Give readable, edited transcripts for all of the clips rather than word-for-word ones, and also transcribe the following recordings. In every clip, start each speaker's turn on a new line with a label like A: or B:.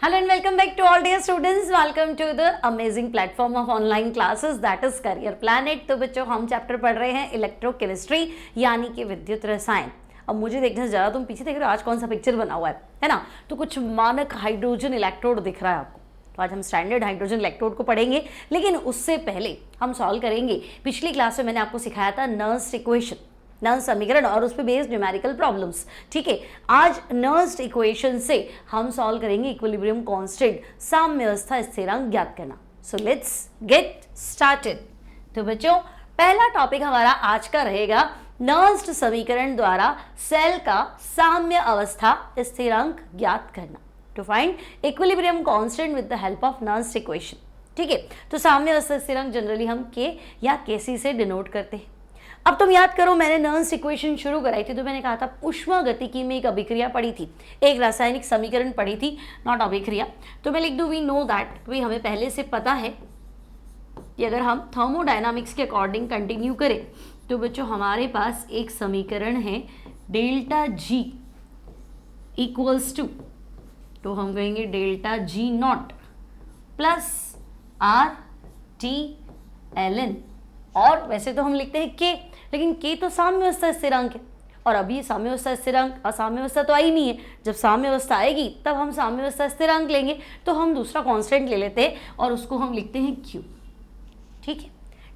A: Hello and welcome back to all dear students. Welcome to the amazing platform of online classes that is Career Planet. तो बच्चों हम chapter पढ़ रहे हैं electrochemistry यानी कि विद्युत रसायन। अब मुझे देखने से ज़्यादा तुम पीछे देख रहे हो आज कौन सा पिक्चर बना हुआ है ना। तो कुछ मानक हाइड्रोजन इलेक्ट्रोड दिख रहा है आपको। तो आज हम स्टैंडर्ड हाइड्रोजन इलेक्ट्रोड को पढ़ेंगे, लेकिन उससे पहले हम सॉल्व करेंगे पिछली क्लास में मैंने आपको सिखाया था नर्स्ट इक्वेशन, नर्स्ट समीकरण और उस पर बेस्ड न्यूमेरिकल प्रॉब्लम्स। ठीक है, आज नर्स्ट इक्वेशन से हम सॉल्व करेंगे इक्विलिब्रियम कांस्टेंट साम्य अवस्था स्थिरांक ज्ञात करना। So let's get started. तो बच्चों पहला टॉपिक हमारा आज का रहेगा नर्स्ट समीकरण द्वारा सेल का साम्य अवस्था स्थिरांक ज्ञात करना, to find equilibrium constant with the help of Nernst equation. ठीक है, तो साम्य अवस्था स्थिरांक जनरली हम के या केसी से डिनोट करते हैं। अब तुम याद करो, मैंने नर्स्ट इक्वेशन शुरू कराई थी तो मैंने कहा था ऊष्मागतिकी में एक अभिक्रिया पढ़ी थी, एक रासायनिक समीकरण पढ़ी थी, नॉट अभिक्रिया। तो मैं लिख दूं वी नो दैट, भाई हमें पहले से पता है कि अगर हम थर्मोडायनामिक्स के अकॉर्डिंग कंटिन्यू करें तो बच्चों हमारे पास एक समीकरण है डेल्टा जी इक्वल्स टू, तो हम कहेंगे delta G naught plus R T L N, और वैसे तो हम लिखते हैं के, लेकिन के तो साम्य अवस्था स्थिरांक है और अभी साम्य अवस्था स्थिरांक असाम्य अवस्था तो आई नहीं है। जब साम्य अवस्था आएगी तब हम साम्य अवस्था स्थिरांक लेंगे, तो हम दूसरा कांस्टेंट ले लेते हैं और उसको हम लिखते हैं क्यू। ठीक है,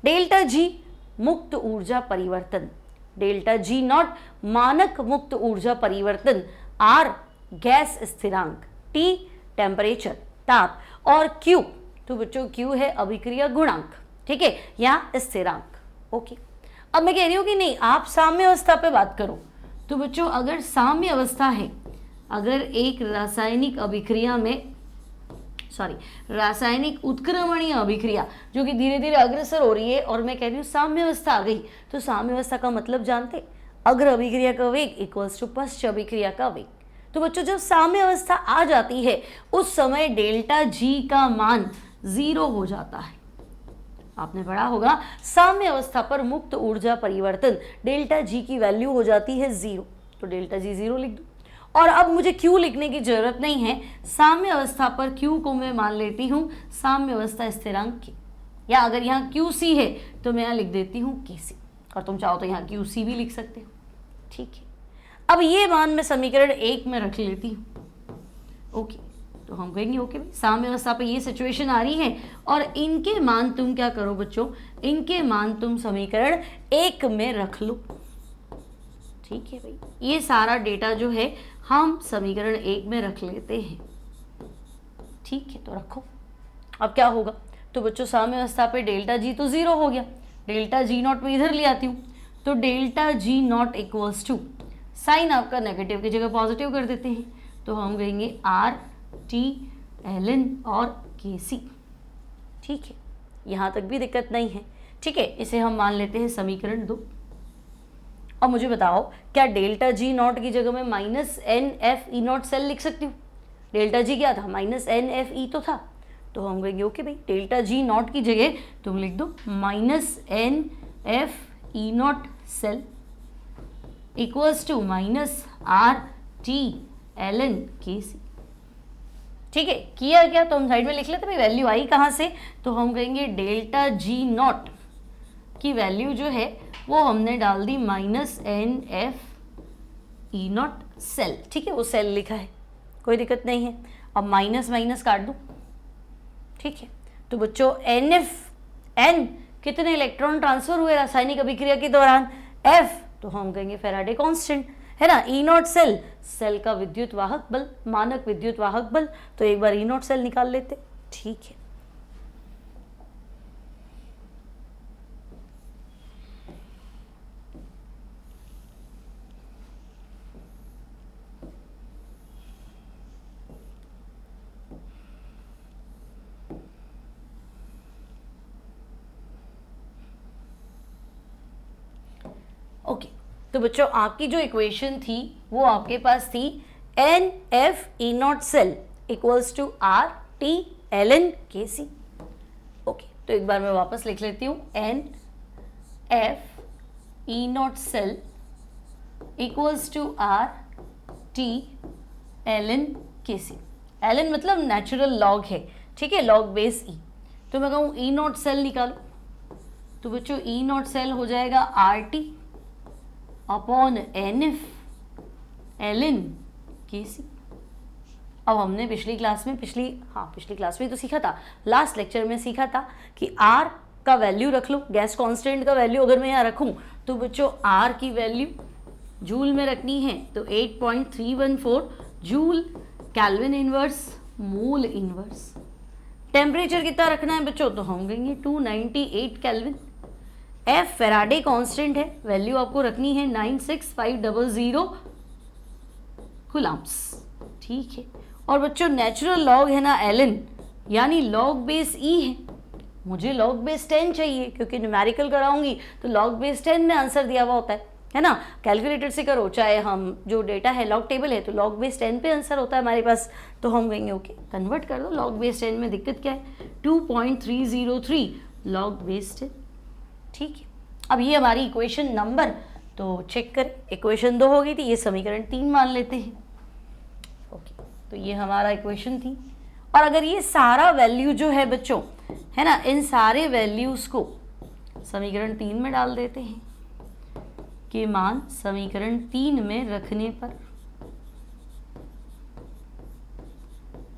A: डेल्टा जी मुक्त ऊर्जा परिवर्तन, डेल्टा जी नॉट मानक मुक्त ऊर्जा परिवर्तन, आर गैस स्थिरांक, टी टेम्परेचर ताप, और क्यू तो बच्चों क्यू है अभिक्रिया गुणांक। ठीक है, या स्थिरांक। ओके, अब मैं कह रही हूं कि नहीं आप साम्य अवस्था पे बात करो। तो बच्चों अगर साम्य अवस्था है, अगर एक रासायनिक अभिक्रिया में रासायनिक उत्क्रमणीय अभिक्रिया जो कि धीरे धीरे अग्रसर हो रही है और मैं कह रही हूँ साम्य अवस्था आ गई, तो साम्य अवस्था का मतलब जानते, अग्र अभिक्रिया का वेग इक्वल्स टू पश्च अभिक्रिया का वेग। तो बच्चों जब साम्य अवस्था आ जाती है उस समय डेल्टा जी का मान 0 हो जाता है। आपने पढ़ा होगा साम्य अवस्था पर मुक्त ऊर्जा परिवर्तन डेल्टा जी की वैल्यू हो जाती है 0, तो डेल्टा जी 0 लिख दो। और अब मुझे क्यू लिखने की जरूरत नहीं है, साम्य अवस्था पर क्यू को मैं मान लेती हूँ साम्य अवस्था स्थिरांक के, या अगर यहाँ क्यू सी है तो मैं यहाँ लिख देती हूँ के सी, और तुम चाहो तो यहाँ क्यू सी भी लिख सकते हो। ठीक है, अब ये मान मैं समीकरण 1 में रख लेती हूँ। ओके, तो हम कहेंगे ओके भाई साम्य अवस्था पे ये सिचुएशन आ रही है और इनके मान तुम क्या करो बच्चों, इनके मान तुम समीकरण 1 में रख लो। ठीक है भाई, ये सारा डेटा जो है हम समीकरण 1 में रख लेते हैं। ठीक है, तो रखो। अब क्या होगा, तो बच्चों साम्य अवस्था पे डेल्टा जी तो 0 हो गया, डेल्टा जी नॉट में इधर ले आती हूँ, तो delta G naught equals to, sign आपका नेगेटिव की जगह पॉजिटिव कर देते हैं, तो हम कहेंगे आर टी एल एन और के सी। ठीक है, यहाँ तक भी दिक्कत नहीं है। ठीक है, इसे हम मान लेते हैं समीकरण 2। और मुझे बताओ क्या डेल्टा जी नॉट की जगह में minus N F E naught cell लिख सकती हूँ? डेल्टा जी क्या था, माइनस एन एफ ई तो था, तो हम कहेंगे ओके भाई डेल्टा जी नॉट की जगह तुम लिख दो minus N F E naught cell equals to minus R T L N K C. ठीक है, किया क्या, तो हम साइड में लिख लेते भाई वैल्यू आई कहाँ से, तो हम कहेंगे डेल्टा जी नॉट की वैल्यू जो है वो हमने डाल दी minus N F E naught cell. ठीक है, वो सेल लिखा है, कोई दिक्कत नहीं है। अब माइनस माइनस काट दूँ। ठीक है, तो बच्चों एन एफ एन कितने इलेक्ट्रॉन ट्रांसफर हुए रासायनिक अभिक्रिया के दौरान, एफ तो हम कहेंगे फैराडे कांस्टेंट है ना, ई नॉट सेल, सेल का विद्युत वाहक बल, मानक विद्युत वाहक बल, तो एक बार ई नॉट सेल निकाल लेते। ठीक है, ओके तो बच्चों आपकी जो इक्वेशन थी वो आपके पास थी N F E naught cell equals to R T L N K C. Okay, तो एक बार मैं वापस लिख लेती हूँ N F E naught cell equals to R T L N K C. ln मतलब नेचुरल लॉग है, ठीक है, लॉग बेस ई। तो मैं कहूँ ई नॉट सेल निकालो, तो बच्चों ई नॉट सेल हो जाएगा R T upon N F ln K C. अब हमने पिछली क्लास में पिछली क्लास में तो सीखा था, लास्ट लेक्चर में सीखा था कि R का वैल्यू रख लो, गैस कांस्टेंट का वैल्यू अगर मैं यहाँ रखूँ तो बच्चों R की वैल्यू जूल में रखनी है, तो 8.314 joule kelvin inverse mole inverse. Temperature कितना रखना है बच्चों, तो हम कहेंगे 298 केल्विन। F फेराडे कांस्टेंट है, वैल्यू आपको रखनी है 96500 कूलम्ब्स, ठीक है। और बच्चों नेचुरल लॉग है ना ln, यानी लॉग बेस ई है, मुझे लॉग बेस 10 चाहिए क्योंकि न्यूमेरिकल कराऊंगी तो लॉग बेस 10 में आंसर दिया हुआ होता है ना। कैलकुलेटर से करो चाहे हम जो डेटा है लॉग टेबल है तो लॉग बेस 10 पे आंसर होता है हमारे पास, तो हम कहेंगे ओके कन्वर्ट कर दो, लॉग बेस 10 में दिक्कत क्या है, 2.303 लॉग बेस 10, ठीक है। अब ये हमारी इक्वेशन नंबर, तो चेक कर, इक्वेशन 2 हो गई थी, ये समीकरण 3 मान लेते हैं, ओके। तो ये हमारा इक्वेशन थी, और अगर ये सारा वैल्यू जो है बच्चों है ना, इन सारे वैल्यूज को समीकरण 3 में डाल देते हैं कि मान समीकरण 3 में रखने पर,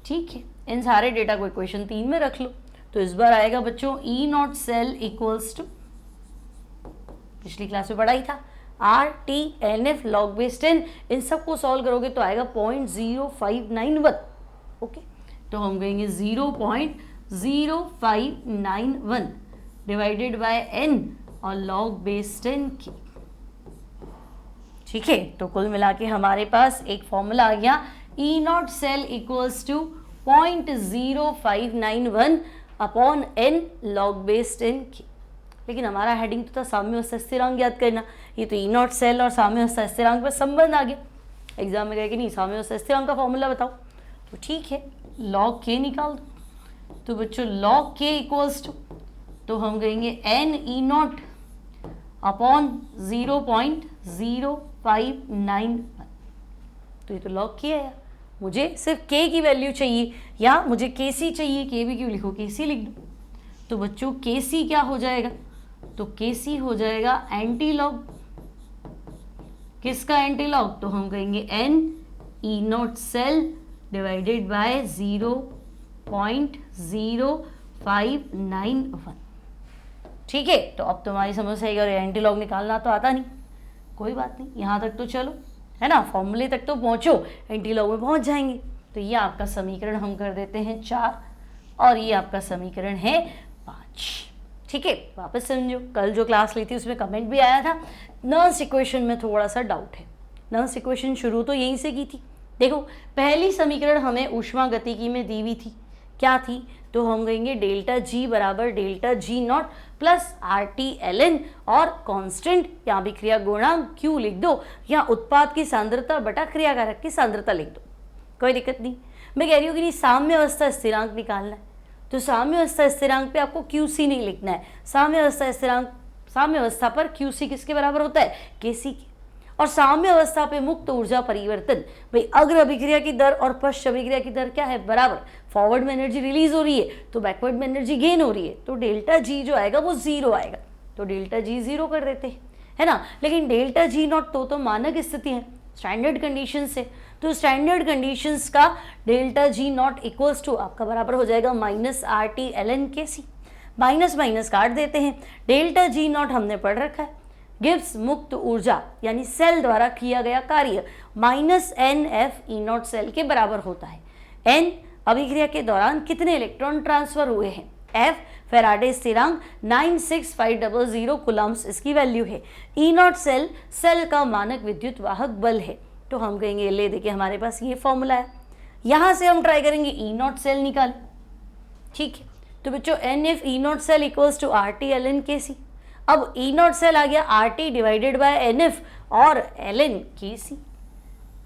A: ठीक है, इन सारे डेटा को इक्वेशन 3 में रख लो, तो इस बार आएगा बच्चों E naught cell equals to, पिछली क्लास में पढ़ा ही था, R T N F log base 10, इन सबको सॉल्व करोगे तो आएगा 0.0591, ओके। तो हम कहेंगे 0.0591 डिवाइडेड बाय एन और लॉग बेस 10 की, ठीक है। तो कुल मिला के हमारे पास एक फॉर्मूला आ गया, E naught cell equals to 0.0591 upon n log base 10 की। लेकिन हमारा हेडिंग तो था साम्यावस्था स्थिरांक याद करना, ये तो ई नॉट सेल और साम्यावस्था स्थिरांक पर संबंध आ गया, एग्जाम में गए कि नहीं साम्यावस्था स्थिरांक का फॉर्मूला बताओ, तो ठीक है लॉग के निकाल दो, तो बच्चों लॉग के इक्वल्स टू, तो हम कहेंगे एन ई नॉट अपॉन 0.0591, तो ये तो लॉग के है, मुझे सिर्फ के की वैल्यू चाहिए या मुझे के सी चाहिए, के भी क्यों लिखो, के सी लिख दो। तो बच्चों के सी क्या हो जाएगा, तो के सी हो जाएगा एंटी लॉग, किसका एंटी लॉग, तो हम कहेंगे N E naught cell divided by 0.0591, ठीक है। तो अब तुम्हारी समझ आएगी, और एंटी लॉग निकालना तो आता नहीं, कोई बात नहीं, यहाँ तक तो चलो है ना, फॉर्मूले तक तो पहुँचो, एंटी लॉग में पहुँच जाएंगे। तो ये आपका समीकरण हम कर देते हैं 4, और ये आपका समीकरण है 5, ठीक है। वापस समझो, कल जो क्लास ली थी उसमें कमेंट भी आया था, नर्स इक्वेशन में थोड़ा सा डाउट है, नर्स इक्वेशन शुरू तो यहीं से की थी। देखो पहली समीकरण हमें ऊष्मा गतिकी में दी हुई थी, क्या थी, तो हम कहेंगे डेल्टा जी बराबर delta G naught plus R T L N, और कांस्टेंट या अभिक्रिया गुणांक क्यू लिख दो, या उत्पाद की सांद्रता बटा क्रियाकारक की सांद्रता लिख दो, कोई दिक्कत नहीं। मैं कह रही हूँ कि नहीं साम्य अवस्था स्थिरांक निकालना है, तो साम्य अवस्था स्थिरांक पे आपको QC नहीं लिखना है, साम्य अवस्था स्थिरांक, साम्य अवस्था पर QC किसके बराबर होता है, KC के। और साम्य अवस्था पे मुक्त ऊर्जा परिवर्तन, भाई अग्र अभिक्रिया की दर और पश्च अभिक्रिया की दर क्या है, बराबर, फॉरवर्ड में एनर्जी रिलीज हो रही है तो बैकवर्ड में एनर्जी गेन हो रही है, तो डेल्टा जी जो आएगा वो 0 आएगा, तो डेल्टा जी 0 कर देते हैं, है ना। लेकिन डेल्टा जी नॉट तो मानक स्थिति है, स्टैंडर्ड कंडीशन से, तो स्टैंडर्ड कंडीशंस का delta G naught equals to आपका बराबर हो जाएगा minus R T L N K C, minus minus काट देते हैं, डेल्टा जी नॉट हमने पढ़ रखा है, गिब्स मुक्त ऊर्जा यानी सेल द्वारा किया गया कार्य minus N F E naught cell के बराबर होता है। एन अभिक्रिया के दौरान कितने इलेक्ट्रॉन ट्रांसफर हुए हैं, एफ फेराडे स्थिरांक 96500 कूलम्ब्स इसकी वैल्यू है, ई नॉट सेल सेल का मानक विद्युत वाहक बल है, तो हम कहेंगे ले देखिए हमारे पास ये फॉर्मूला है, यहाँ से हम ट्राई करेंगे ई नॉट सेल निकाल, ठीक है। तो बच्चों N F E naught cell equals to R T L N K C, अब ई नॉट सेल आ गया R T divided by N F और एल एन के सी,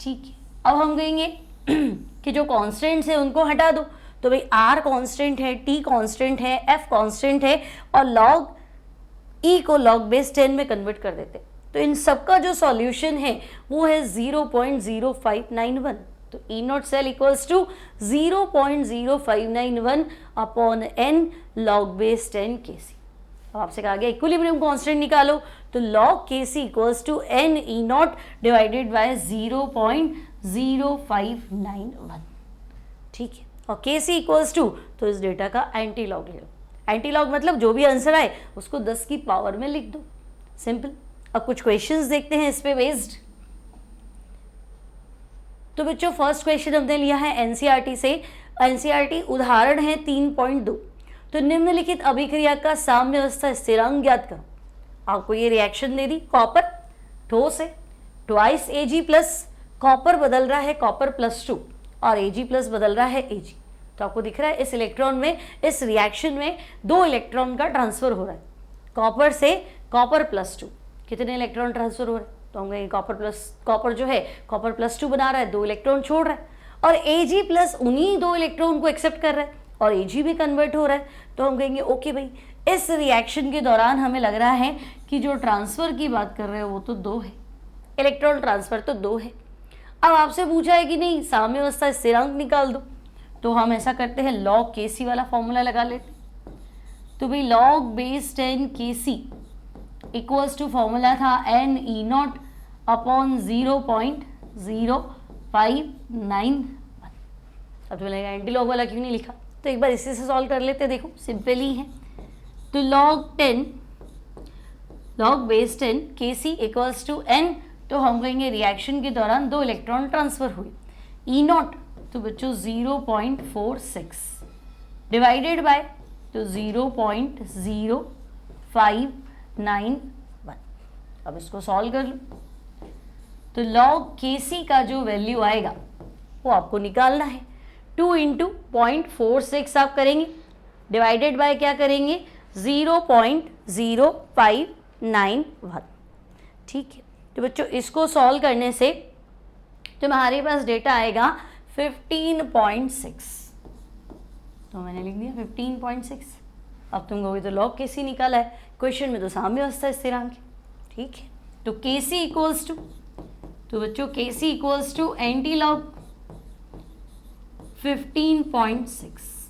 A: ठीक है। अब हम कहेंगे कि जो कॉन्स्टेंट्स है उनको हटा दो, तो भाई आर कांस्टेंट है, टी कांस्टेंट है, एफ कांस्टेंट है, और लॉग ई को लॉग बेस 10 में कन्वर्ट कर देते, तो इन सबका जो सॉल्यूशन है वो है 0.0591, तो E naught cell equals to 0.0591 upon n log base 10 Kc। अब आपसे कहा गया इक्विलिब्रियम कांस्टेंट निकालो, तो log Kc equals to n E naught divided by 0.0591। ठीक है, और Kc इक्वल्स टू, तो इस डेटा का एंटी लॉग ले लो। एंटी लॉग मतलब जो भी आंसर आए उसको 10 की पावर में लिख दो, सिंपल। अब कुछ क्वेश्चंस देखते हैं इस पे बेस्ड। तो बच्चों फर्स्ट क्वेश्चन हमने लिया है एनसीईआरटी से। एनसीईआरटी उदाहरण है 3.2। तो निम्नलिखित अभिक्रिया का साम्य अवस्था स्थिरांक ज्ञात करो। आपको ये रिएक्शन दे दी, कॉपर ठोस है, ट्वाइस Ag प्लस कॉपर बदल रहा है कॉपर +2 और Ag प्लस बदल रहा है Ag। तो आपको दिख रहा है इस इलेक्ट्रॉन में, इस रिएक्शन में 2 इलेक्ट्रॉन का ट्रांसफर हो रहा है, कॉपर से कॉपर +2। कितने इलेक्ट्रॉन ट्रांसफर हो रहे हैं? तो हम कहेंगे कॉपर जो है कॉपर +2 बना रहा है, 2 इलेक्ट्रॉन छोड़ रहा है, और Ag प्लस उन्हीं 2 इलेक्ट्रॉन को एक्सेप्ट कर रहा है और Ag भी कन्वर्ट हो रहा है। तो हम कहेंगे ओके भाई, इस रिएक्शन के दौरान हमें लग रहा है कि जो ट्रांसफर की बात कर रहे हो वो तो 2 है, इलेक्ट्रॉन ट्रांसफर तो 2 है। अब आपसे पूछा है कि नहीं साम्य अवस्था स्थिरांक निकाल दो, तो हम ऐसा करते हैं लॉग Kc वाला फॉर्मूला लगा लेते। तो भाई log base 10 Kc equals to formula था n ई नॉट अपॉन 0.0591। अब तो लगेगा एंटी लॉग वाला क्यों नहीं लिखा, तो एक बार इसी से सॉल्व कर लेते, देखो सिंपल ही है। तो log base 10 Kc equals to n, तो हम कहेंगे रिएक्शन के दौरान 2 इलेक्ट्रॉन ट्रांसफर हुए, ई नॉट तो बच्चों 0.46 डिवाइडेड बाय तो 0.0591। अब इसको सॉल्व कर लो, तो लॉग Kc का जो वैल्यू आएगा वो आपको निकालना है। 2 इंटू 0.46 आप करेंगे, डिवाइडेड बाय क्या करेंगे 0.0591। ठीक है, तो बच्चों इसको सॉल्व करने से तुम्हारे पास डेटा आएगा 15.6। तो मैंने लिख दिया 15.6। अब तुम कहोगे तो लॉग Kc निकाला है, क्वेश्चन में तो साम्य अवस्था स्थिरांक है। ठीक है, तो Kc इक्वल्स टू, तो बच्चों Kc equals to anti log 15.6।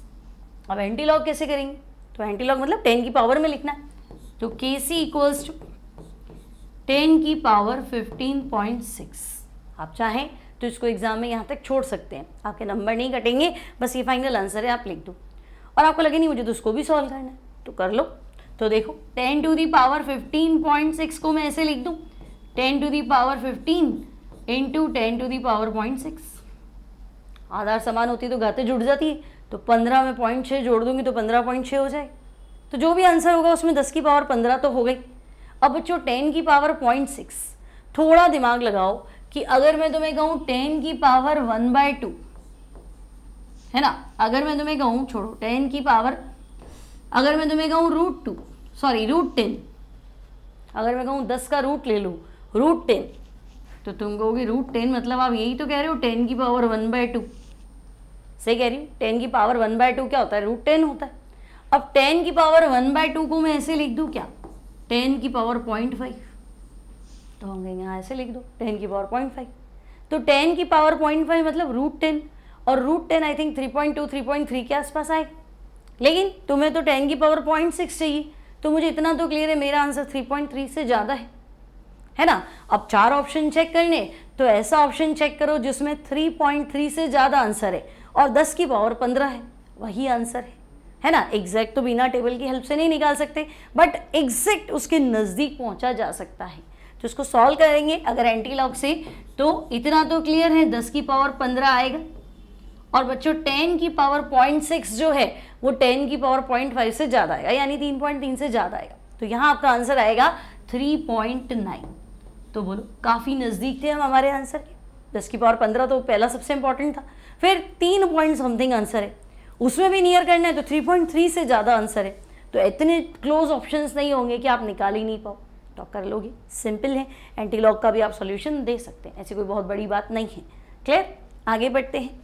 A: अब एंटी लॉग कैसे करेंगे, तो एंटी लॉग मतलब 10 की पावर में लिखना है, तो Kc इक्वल्स टू 10 की पावर 15.6। आप चाहें तो इसको एग्जाम में यहाँ तक छोड़ सकते हैं, आपके नंबर नहीं कटेंगे, बस ये फाइनल आंसर है आप लिख दो। और आपको लगे नहीं मुझे तो उसको भी सॉल्व करना है तो कर लो। तो देखो 10 टू दी पावर 15.6 को मैं ऐसे लिख दूँ, 10 to the power 15 into 10 to the power 0.6। आधार समान होती है तो घातें जुड़ जाती है, तो 15 में 0.6 जोड़ दूंगी तो 15.6 हो जाए। तो जो भी आंसर होगा उसमें 10 की पावर 15 तो हो गई। अब बच्चों 10 की पावर 0.6, थोड़ा दिमाग लगाओ कि अगर मैं तुम्हें कहूँ 10 की पावर 1/2 है ना, अगर मैं तुम्हें कहूँ छोड़ो 10 की पावर, अगर मैं तुम्हें कहूँ √10, अगर मैं कहूँ 10 का रूट ले लो √10, तो तुम कहोगे √10 मतलब आप यही तो कह रहे हो 10 की पावर 1/2। सही कह रही हूँ, 10 की पावर 1/2 क्या होता है, √10 होता है। अब 10 की पावर 1/2 को मैं ऐसे लिख दूँ क्या, 10 की पावर 0.5, तो हम कहेंगे हाँ ऐसे लिख दो 10 की पावर 0.5। तो 10 की पावर 0.5 मतलब √10, और √10 आई थिंक 3.2 3.3 के आसपास आए, लेकिन तुम्हें तो 10 की पावर 0.6 चाहिए, तो मुझे इतना तो क्लियर है मेरा आंसर 3.3 से ज़्यादा है ना। अब 4 ऑप्शन चेक करने, तो ऐसा ऑप्शन चेक करो जिसमें 3.3 से ज़्यादा आंसर है और 10 की पावर 15 है, वही आंसर है ना। एग्जैक्ट तो बिना टेबल की हेल्प से नहीं निकाल सकते, बट एग्जैक्ट उसके नज़दीक पहुंचा जा सकता है। तो इसको सॉल्व करेंगे अगर एंटी लॉग से, तो इतना तो क्लियर है 10 की पावर 15 आएगा, और बच्चों 10 की पावर 0.6 जो है वो 10 की पावर 0.5 से ज़्यादा आएगा, यानी 3.3 से ज़्यादा आएगा। तो यहाँ आपका आंसर आएगा 3.9। तो बोलो काफ़ी नज़दीक थे हम हमारे आंसर के। 10 की पावर 15 तो पहला सबसे इंपॉर्टेंट था, फिर 3 पॉइंट समथिंग आंसर है, उसमें भी नियर करना है तो 3.3 से ज़्यादा आंसर है। तो इतने क्लोज ऑप्शंस नहीं होंगे कि आप निकाल ही नहीं पाओ, तो आप कर लोगे, सिंपल है। एंटी लॉग का भी आप सॉल्यूशन दे सकते हैं, ऐसी कोई बहुत बड़ी बात नहीं है। क्लियर, आगे बढ़ते हैं।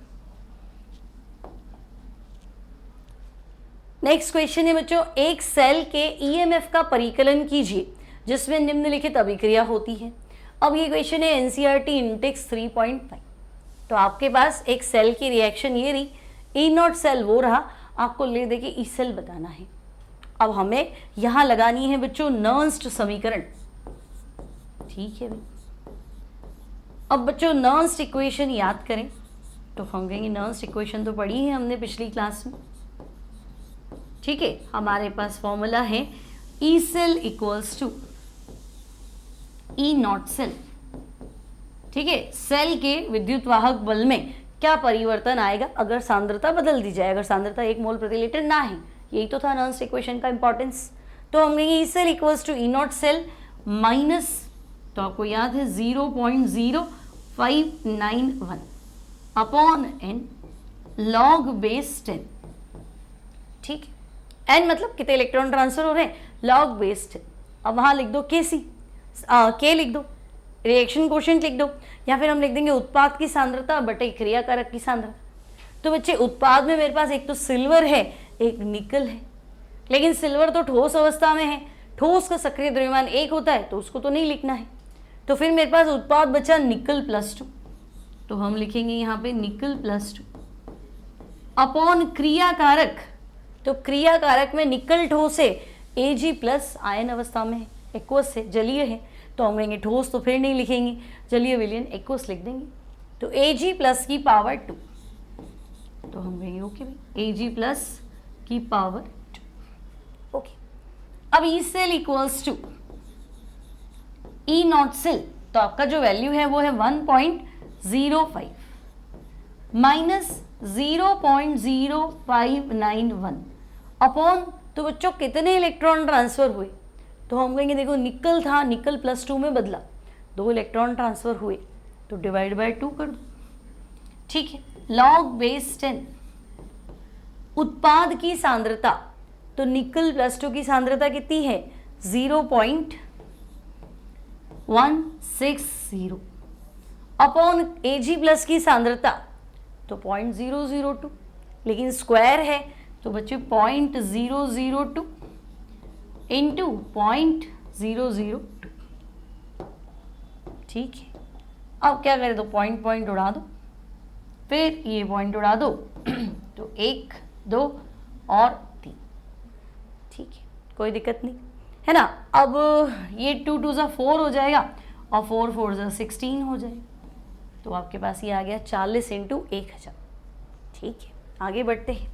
A: नेक्स्ट क्वेश्चन है बच्चों, एक सेल के ईएमएफ का परिकलन कीजिए जिसमें निम्नलिखित अभिक्रिया होती है। अब ये क्वेश्चन है एनसीईआरटी इंडेक्स 3.5। तो आपके पास एक सेल की रिएक्शन ये रही, ई नॉट सेल वो रहा, आपको ले दे के ई सेल बताना है। अब हमें यहाँ लगानी है बच्चों नर्न्स्ट समीकरण, ठीक है भाई। अब बच्चों नर्न्स्ट इक्वेशन याद करें तो हम कहेंगे नर्न्स्ट इक्वेशन तो पढ़ी है हमने पिछली क्लास में, ठीक है। हमारे पास फॉर्मूला है E cell equals to E naught cell, ठीक है। सेल के विद्युत वाहक बल में क्या परिवर्तन आएगा अगर सांद्रता बदल दी जाए, अगर सांद्रता 1 मोल प्रति लीटर ना है, यही तो था नर्न्स्ट इक्वेशन का इंपॉर्टेंस। तो हम कहेंगे E cell equals to E naught cell minus, तो आपको याद है 0.0591 अपॉन एन लॉग बेस 10, ठीक है। एन मतलब कितने इलेक्ट्रॉन ट्रांसफर हो रहे हैं, लॉग बेस 10। अब वहाँ लिख दो के लिख दो, रिएक्शन कोशेंट लिख दो, या फिर हम लिख देंगे उत्पाद की सांद्रता बटे क्रियाकारक की सांद्रता। तो बच्चे उत्पाद में मेरे पास एक तो सिल्वर है, एक निकल है, लेकिन सिल्वर तो ठोस अवस्था में है, ठोस का सक्रिय द्रव्यमान 1 होता है, तो उसको तो नहीं लिखना है। तो फिर मेरे पास उत्पाद बचा निकल +2, तो हम लिखेंगे यहाँ पे निकल +2 अपॉन क्रियाकारक, तो क्रियाकारक में निकल ठोस है, Ag+ आयन अवस्था में है, एक्वस है, जलीय है, तो हम कहेंगे ठोस तो फिर नहीं लिखेंगे, जलीय विलयन एक्वस लिख देंगे। तो Ag+ की पावर 2, तो हम कहेंगे ओके भाई Ag+ की पावर 2, ओके। अब E cell equals to E naught cell, तो आपका जो वैल्यू है वो है 1.05 माइनस 0.0591 अपॉन, तो बच्चों कितने इलेक्ट्रॉन ट्रांसफर हुए, तो हम कहेंगे देखो निकल था, निकल +2 में बदला, 2 इलेक्ट्रॉन ट्रांसफर हुए, तो डिवाइड बाय 2 कर दो, ठीक है। लॉग बेस 10 उत्पाद की सांद्रता, तो निकल +2 की सांद्रता कितनी है 0.160 अपॉन Ag+ की सांद्रता तो 0.002, लेकिन स्क्वायर है तो बच्चे 0.002 इंटू 0.002, ठीक है। अब क्या करें, तो पॉइंट उड़ा दो, फिर ये पॉइंट उड़ा दो तो 1 2 और 3, ठीक है, कोई दिक्कत नहीं है ना। अब ये 2 2 ज़ा 4 हो जाएगा और 4 4 ज़ा 16 हो जाएगा, तो आपके पास ये आ गया 40 × 1000, ठीक है। आगे बढ़ते हैं।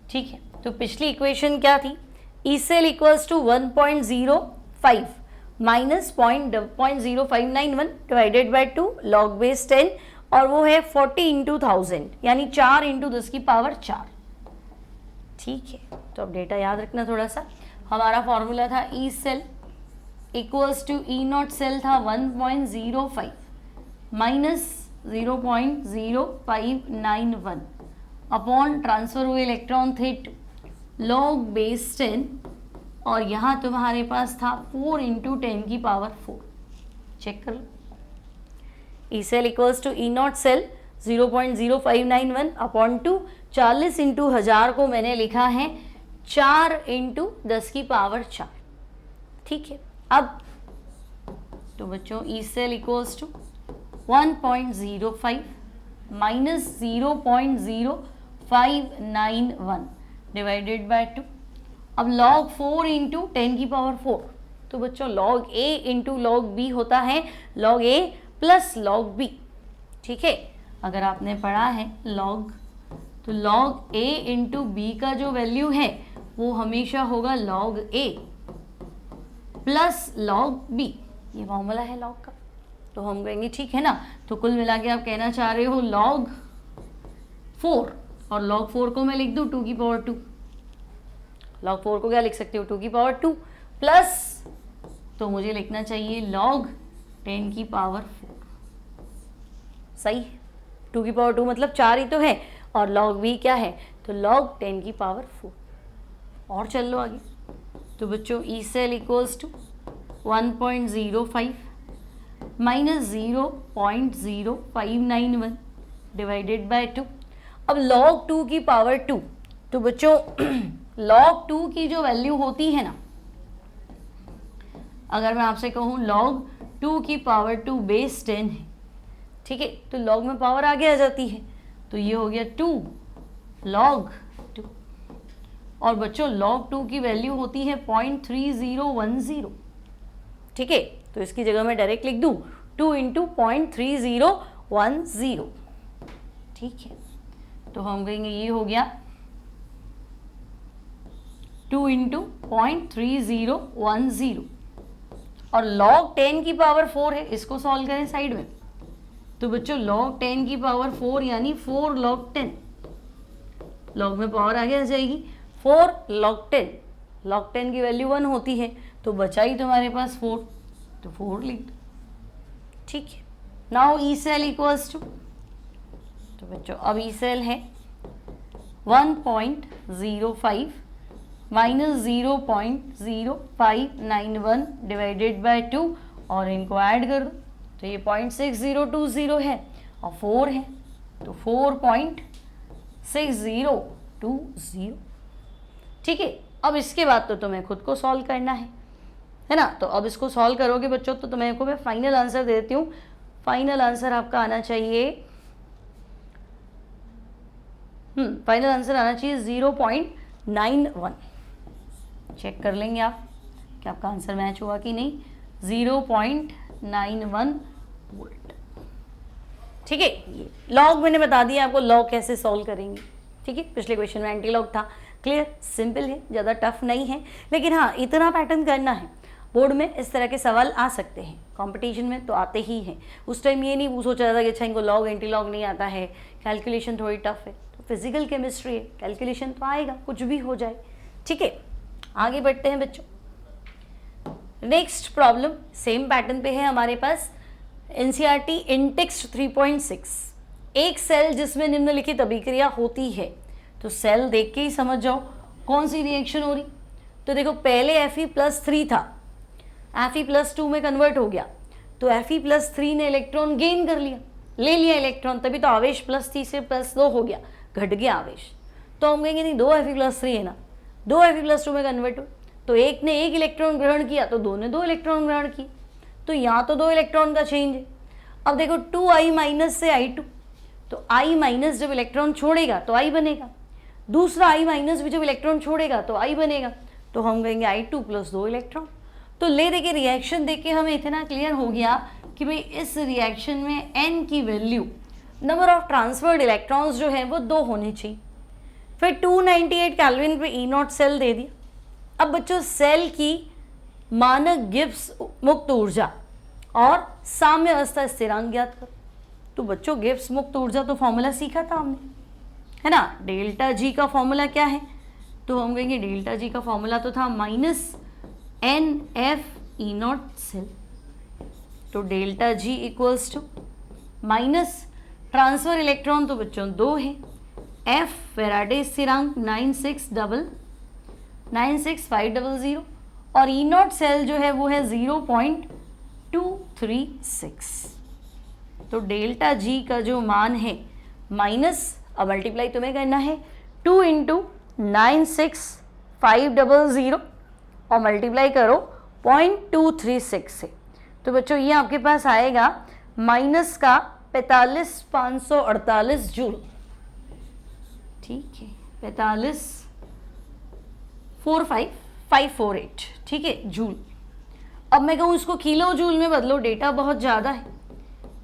A: ठीक है, तो पिछली इक्वेशन क्या थी, E cell equals to 1.05 minus 0.0591 divided by 2 log base 10, और वो है 40 × 1000 यानी 4 × 10 की पावर 4, ठीक है। तो अब डेटा याद रखना थोड़ा सा, हमारा फॉर्मूला था E cell equals to E naught cell था 1.05 माइनस 0.0591 अपॉन ट्रांसफर हुए इलेक्ट्रॉन थे 2 लॉग बेस 10, और यहाँ तुम्हारे पास था 4 × 10 की पावर 4, चेक कर लो। E cell equals to E naught cell 0.0591 upon 2, 40 × 1000 को मैंने लिखा है 4 × 10 की पावर 4, ठीक है। अब तो बच्चों E cell equals to 1.05 minus 0.0591 divided by 2, अब log 4 × 10 की पावर 4, तो बच्चों log A × log B होता है log A plus log B, ठीक है। अगर आपने पढ़ा है log, तो log A × B का जो वैल्यू है वो हमेशा होगा log A plus log B, ये फॉर्मूला है log का, तो हम कहेंगे ठीक है ना। तो कुल मिला के आप कहना चाह रहे हो log 4, और log 4 को मैं लिख दूँ 2 की पावर 2, log 4 को क्या लिख सकते हो 2 की पावर 2 प्लस, तो मुझे लिखना चाहिए log 10 की पावर 4, सही है। 2 की पावर 2 मतलब 4 ही तो है, और log b क्या है, तो log 10 की पावर 4। और चल लो आगे, तो बच्चों E cell equals to 1.05 minus 0.0591 divided by 2। अब log 2 की पावर 2, तो बच्चों log 2 की जो वैल्यू होती है ना, अगर मैं आपसे कहूँ log 2 की पावर 2 बेस 10 है, ठीक है, तो log में पावर आगे आ जाती है, तो ये हो गया 2 log 2। और बच्चों log 2 की वैल्यू होती है 0.3010, ठीक है, तो इसकी जगह मैं डायरेक्ट लिख दूँ 2 इंटू 0.3010, ठीक है, तो हम कहेंगे ये हो गया 2 इंटू 0.3010। और log 10 की पावर 4 है, इसको सॉल्व करें साइड में, तो बच्चों log 10 की पावर 4 यानी 4 log 10, log में पावर आगे आ जाएगी 4 log 10, log 10 की वैल्यू 1 होती है, तो बचा ही तुम्हारे पास 4, तो 4 लिख दो, ठीक है। Now E cell equals to, तो बच्चों अब ई सेल है 1.05 माइनस 0.0591 डिवाइडेड बाय 2, और इनको ऐड कर दो, तो ये 0.6020 है और 4 है, तो 4.6020, ठीक है। अब इसके बाद तो तुम्हें खुद को सॉल्व करना है ना, तो अब इसको सॉल्व करोगे बच्चों, तो तुम्हें को मैं फाइनल आंसर देती हूँ। फाइनल आंसर आपका आना चाहिए, फाइनल आंसर आना चाहिए 0.91। चेक कर लेंगे आप कि आपका आंसर मैच हुआ कि नहीं, 0.91 वोल्ट, ठीक है। ये लॉग मैंने बता दिया आपको, लॉग कैसे सॉल्व करेंगे, ठीक है। पिछले क्वेश्चन में एंटी लॉग था, क्लियर, सिंपल है, ज़्यादा टफ नहीं है, लेकिन हाँ इतना पैटर्न करना है। बोर्ड में इस तरह के सवाल आ सकते हैं, कंपटीशन में तो आते ही हैं। उस टाइम ये नहीं सोचा था कि अच्छा इनको लॉग एंटी लॉग नहीं आता है, कैलकुलेशन थोड़ी टफ है, तो फिजिकल केमिस्ट्री है, कैलकुलेशन तो आएगा, कुछ भी हो जाए, ठीक है। आगे बढ़ते हैं बच्चों, नेक्स्ट प्रॉब्लम सेम पैटर्न पे है हमारे पास, एनसीईआरटी इंटेक्स्ट 3.6। एक सेल जिसमें निम्नलिखित अभिक्रिया होती है, तो सेल देख के ही समझ जाओ कौन सी रिएक्शन हो रही। तो देखो पहले Fe+3 था, Fe+2 में कन्वर्ट हो गया, तो Fe+3 ने इलेक्ट्रॉन गेन कर लिया, ले लिया इलेक्ट्रॉन, तभी तो आवेश +3 से +2 हो गया, घट गया आवेश। तो हम कहेंगे नहीं 2 Fe+3 है ना, 2 Fe+2 में कन्वर्ट हो, तो एक ने एक इलेक्ट्रॉन ग्रहण किया तो 2 ने 2 इलेक्ट्रॉन ग्रहण किए, तो यहाँ तो 2 इलेक्ट्रॉन का चेंज है। अब देखो 2I- से I2, तो I- जब इलेक्ट्रॉन छोड़ेगा तो I बनेगा, दूसरा I- भी जब इलेक्ट्रॉन छोड़ेगा तो I बनेगा, तो हम कहेंगे I2 + 2 इलेक्ट्रॉन। तो ले देखिए रिएक्शन देख के हमें इतना क्लियर हो गया कि भाई इस रिएक्शन में N की value, number of transferred electrons जो है वो 2 होने चाहिए। फिर 298 केल्विन पे E0 सेल दे दिया। अब बच्चों सेल की मानक गिब्स मुक्त ऊर्जा और साम्य अवस्था स्थिरांक ज्ञात करो। तो बच्चों गिब्स मुक्त ऊर्जा तो फॉर्मूला सीखा था हमने, है ना, डेल्टा जी का फॉर्मूला क्या है, तो हम कहेंगे डेल्टा जी का फॉर्मूला तो था -NF_E0 सेल। तो delta G equals to minus transfer electron तो बच्चों 2 है, F फैराडे स्थिरांक 96500 और E0 सेल जो है वो है 0.236। तो डेल्टा जी का जो मान है माइनस, अब मल्टीप्लाई तुम्हें करना है 2 × 96500 और मल्टीप्लाई करो 0.236 से, तो बच्चों ये आपके पास आएगा माइनस का 45,548 जूल, ठीक है, 45,548, ठीक है, जूल। अब मैं कहूँ इसको किलो जूल में बदलो, डेटा बहुत ज़्यादा है,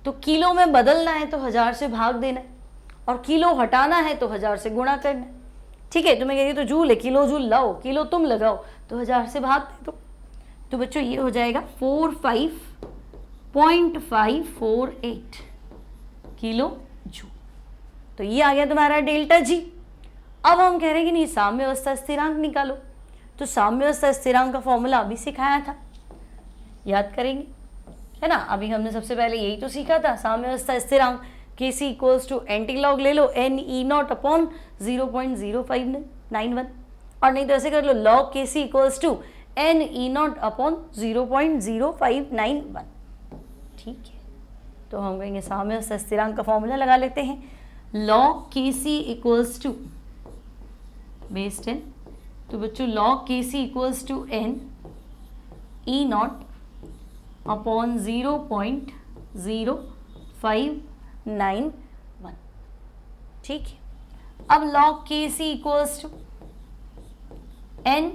A: तो किलो में बदलना है तो 1000 से भाग देना है, और किलो हटाना है तो 1000 से गुणा करना है, ठीक है। तो मैं कह रही तो जूल है, किलो जूल लाओ, किलो तुम लगाओ, तो 1000 से भाग दे दो, तो बच्चों ये हो जाएगा 45.548 किलो जूल। तो ये आ गया तुम्हारा डेल्टा जी। अब हम कह रहे हैं कि नहीं साम्य अवस्था स्थिरांक निकालो, तो साम्य अवस्था स्थिरांक का फॉर्मूला अभी सिखाया था, याद करेंगे, है ना। अभी हमने सबसे पहले यही तो सीखा था, साम्य अवस्था स्थिरांक Kc = एंटीलॉग ले लो NE0 / 0.0591, और नहीं तो ऐसे कर लो log Kc = NE0 / 0.0591, ठीक है। तो हम कहेंगे साम्य अवस्था स्थिरांक का फॉर्मूला लगा लेते हैं, log K C equals to base 10, तो बच्चों log K C equals to n E naught upon 0.0591, ठीक है। अब log K C equals to n,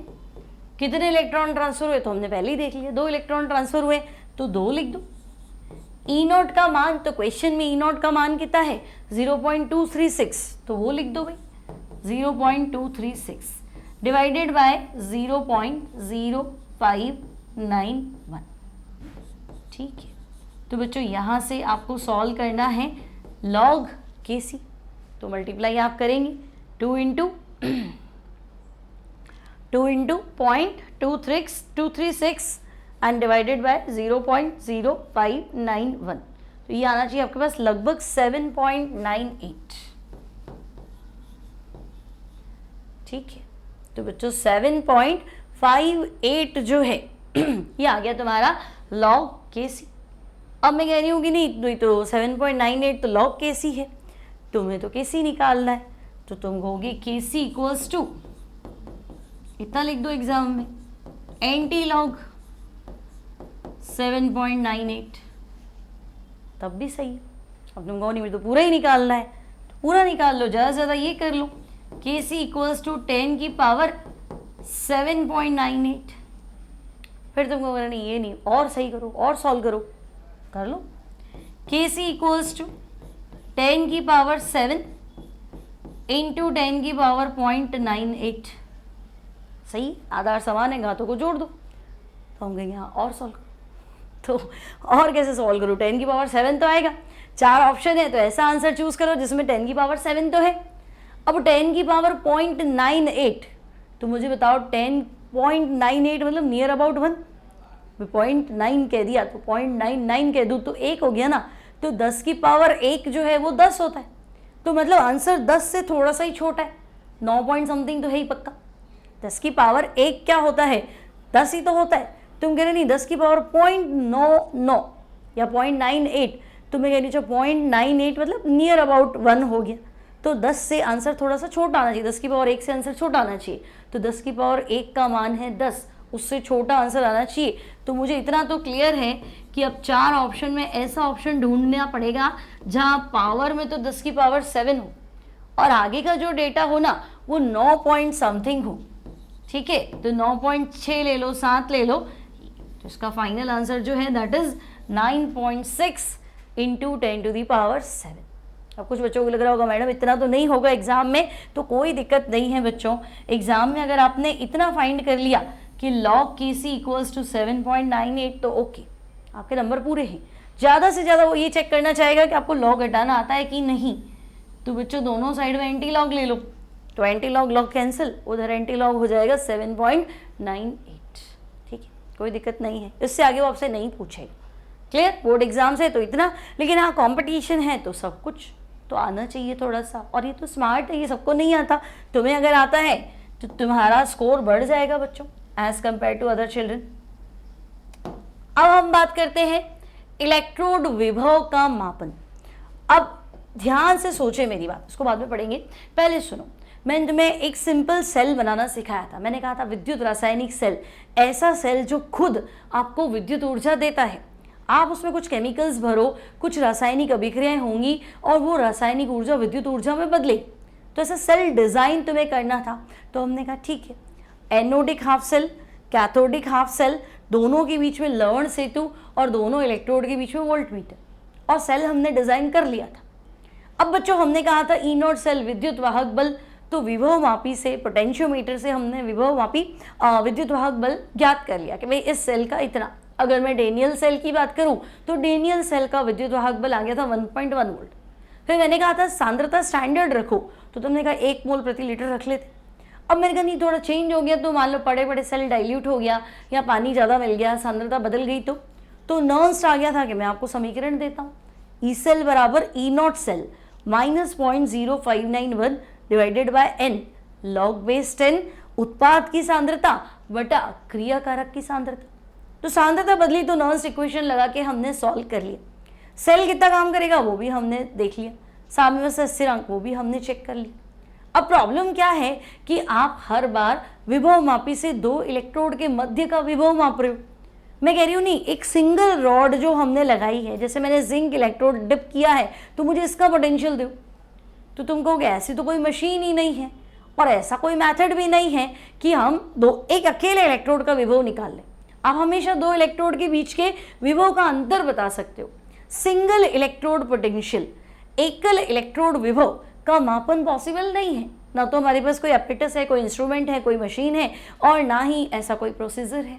A: कितने इलेक्ट्रॉन ट्रांसफर हुए तो हमने पहले ही देख लिया, 2 इलेक्ट्रॉन ट्रांसफर हुए तो 2 लिख दो। ई नॉट का मान, तो क्वेश्चन में ई नॉट का मान कितना है 0.236, तो वो लिख दो भाई 0.236 डिवाइडेड बाय 0.0591, ठीक है। तो बच्चों यहाँ से आपको सॉल्व करना है लॉग के सी, तो मल्टीप्लाई आप करेंगे 2 इंटू 0.236 एंड डिवाइडेड बाय 0.0591, तो ये आना चाहिए आपके पास लगभग 7.98, ठीक है। तो बच्चों 7.58 जो है ये आ गया तुम्हारा लॉग के सी। अब मैं कह रही हूँ कि नहीं तो 7.98 तो लॉग के सी है, तुम्हें तो के सी निकालना है, तो तुम कहोगे के सी इक्वल्स टू इतना लिख दो एग्जाम में, एंटी लॉग 7.98, तब भी सही है। अब तुम कहो नहीं मुझे तो पूरा ही निकालना है, तो पूरा निकाल लो, ज़्यादा से ज़्यादा ये कर लो के सी इक्वल्स टू 10 की पावर 7.98, फिर तुम कहोगे नहीं ये नहीं, और सही करो और सॉल्व करो, कर लो। के सी इक्वल्स टू 10 की पावर 7 इंटू 10 की पावर 0.98, सही, आधार समान है, घातों को जोड़ दो, तो हम कहेंगे हाँ और सॉल्व करो, तो और कैसे सॉल्व करो, 10 की पावर 7 तो आएगा, 4 ऑप्शन है तो ऐसा आंसर चूज करो जिसमें 10 की पावर 7 तो है। अब 10 की पावर 0.98, तो मुझे बताओ 10.98 मतलब नियर अबाउट 1, 0.9 कह दिया तो 0.99 कह दूँ तो 1 हो गया ना, तो 10 की पावर 1 जो है वो 10 होता है, तो मतलब आंसर 10 से थोड़ा सा ही छोटा है, 9 पॉइंट समथिंग तो है ही पक्का। 10 की पावर 1 क्या होता है, 10 ही तो होता है, तुम कह रहे नहीं 10 की पावर 0.99 या 0.98, तो मैं कह रही 0.98 मतलब नियर अबाउट 1 हो गया, तो 10 से आंसर थोड़ा सा छोटा आना चाहिए, 10 की पावर 1 से आंसर छोटा आना चाहिए, तो 10 की पावर 1 का मान है 10, उससे छोटा आंसर आना चाहिए। तो मुझे इतना तो क्लियर है कि अब 4 ऑप्शन में ऐसा ऑप्शन ढूंढना पड़ेगा जहाँ पावर में तो 10 की पावर 7 हो और आगे का जो डेटा हो ना वो 9 पॉइंट समथिंग हो, ठीक है, तो 9.6 ले लो, 7 ले लो, तो इसका फाइनल आंसर जो है that is 9.6 into 10 to the power 7। अब कुछ बच्चों को लग रहा होगा मैडम इतना तो नहीं होगा एग्जाम में, तो कोई दिक्कत नहीं है बच्चों, एग्जाम में अगर आपने इतना फाइंड कर लिया कि log K C equals to 7.98 तो ओके, आपके नंबर पूरे हैं। ज़्यादा से ज़्यादा वो ये चेक करना चाहेगा कि आपको लॉग हटाना आता है कि नहीं, तो बच्चों दोनों साइड में एंटी लॉग ले लो, तो एंटी लॉग लॉग कैंसिल, उधर एंटी लॉग हो जाएगा 7.98, ठीक है, कोई दिक्कत नहीं है, इससे आगे वो आपसे नहीं पूछेगा। क्लियर, बोर्ड एग्जाम से तो इतना, लेकिन हाँ कंपटीशन है तो सब कुछ तो आना चाहिए थोड़ा सा, और ये तो स्मार्ट है, ये सबको नहीं आता, तुम्हें अगर आता है तो तुम्हारा स्कोर बढ़ जाएगा बच्चों as compare to other children. अब हम बात करते हैं इलेक्ट्रोड विभव का मापन। अब ध्यान से सोचे मेरी बात, उसको बाद में पढ़ेंगे, पहले सुनो। मैंने तुम्हें एक सिंपल सेल बनाना सिखाया था, मैंने कहा था विद्युत रासायनिक सेल, ऐसा सेल जो खुद आपको विद्युत ऊर्जा देता है, आप उसमें कुछ केमिकल्स भरो, कुछ रासायनिक अभिक्रियाएं होंगी और वो रासायनिक ऊर्जा विद्युत ऊर्जा में बदले, तो ऐसा सेल डिज़ाइन तुम्हें करना था। तो हमने कहा ठीक है, anodic half cell, cathodic half cell, दोनों के बीच में लवण सेतु और दोनों इलेक्ट्रोड के बीच में वोल्टमीटर, और सेल हमने डिज़ाइन कर लिया था। अब बच्चों हमने कहा था ई नॉट सेल विद्युत वाहक बल, तो विभव मापी से, पोटेंशियोमीटर से हमने विभव मापी विद्युत वाहक बल ज्ञात कर लिया कि भाई इस सेल का इतना। अगर मैं डेनियल सेल की बात करूं तो डेनियल सेल का विद्युत वाहक बल आ गया था 1.1 वोल्ट। फिर मैंने कहा था सांद्रता स्टैंडर्ड रखो, तो तुमने कहा 1 मोल प्रति लीटर रख लेते। अब मैंने कहा नहीं थोड़ा चेंज हो गया, तो मान लो बड़े बड़े सेल डाइल्यूट हो गया या पानी ज़्यादा मिल गया, सांद्रता बदल गई, तो नॉन्स्ट आ गया था कि मैं आपको समीकरण देता हूँ, ई सेल बराबर E naught cell minus 0.0591 divided by n log base 10 उत्पाद की सांद्रता बटा क्रियाकारक की सांद्रता। तो सांद्रता बदली तो नॉन्स्ट इक्वेशन लगा के हमने सॉल्व कर लिया। सेल कितना काम करेगा वो भी हमने देख लिया, साम्यावस्था स्थिरांक वो भी हमने चेक कर ली। अब प्रॉब्लम क्या है कि आप हर बार विभव मापी से दो इलेक्ट्रोड के मध्य का विभव माप रहे हो। मैं कह रही हूँ नहीं, एक सिंगल रॉड जो हमने लगाई है, जैसे मैंने जिंक इलेक्ट्रोड डिप किया है तो मुझे इसका पोटेंशियल दो, तो तुम कहोगे ऐसी तो कोई मशीन ही नहीं है और ऐसा कोई मेथड भी नहीं है कि हम एक अकेले इलेक्ट्रोड का विभव निकाल लें। आप हमेशा दो इलेक्ट्रोड के बीच के विभव का अंतर बता सकते हो। सिंगल इलेक्ट्रोड पोटेंशियल, एकल इलेक्ट्रोड विभव का मापन पॉसिबल नहीं है। ना तो हमारे पास कोई एपेरेटस है, कोई इंस्ट्रूमेंट है, कोई मशीन है, और ना ही ऐसा कोई प्रोसीजर है।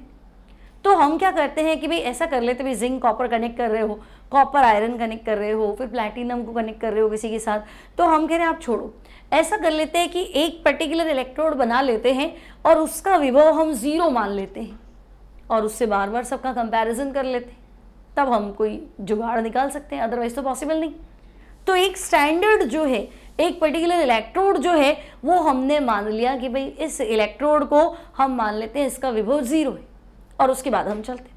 A: तो हम क्या करते हैं कि भाई ऐसा कर लेते, भाई जिंक कॉपर कनेक्ट कर रहे हो, कॉपर आयरन कनेक्ट कर रहे हो, फिर प्लैटिनम को कनेक्ट कर रहे हो किसी के साथ, तो हम कह रहे हैं आप छोड़ो, ऐसा कर लेते हैं कि एक पर्टिकुलर इलेक्ट्रोड बना लेते हैं और उसका विभव हम 0 मान लेते हैं और उससे बार बार सबका कंपैरिजन कर लेते हैं, तब हम कोई जुगाड़ निकाल सकते हैं, अदरवाइज तो पॉसिबल नहीं। तो एक स्टैंडर्ड जो है, एक पर्टिकुलर इलेक्ट्रोड जो है, वो हमने मान लिया कि भाई इस इलेक्ट्रोड को हम मान लेते हैं इसका विभव 0 है, और उसके बाद हम चलते हैं।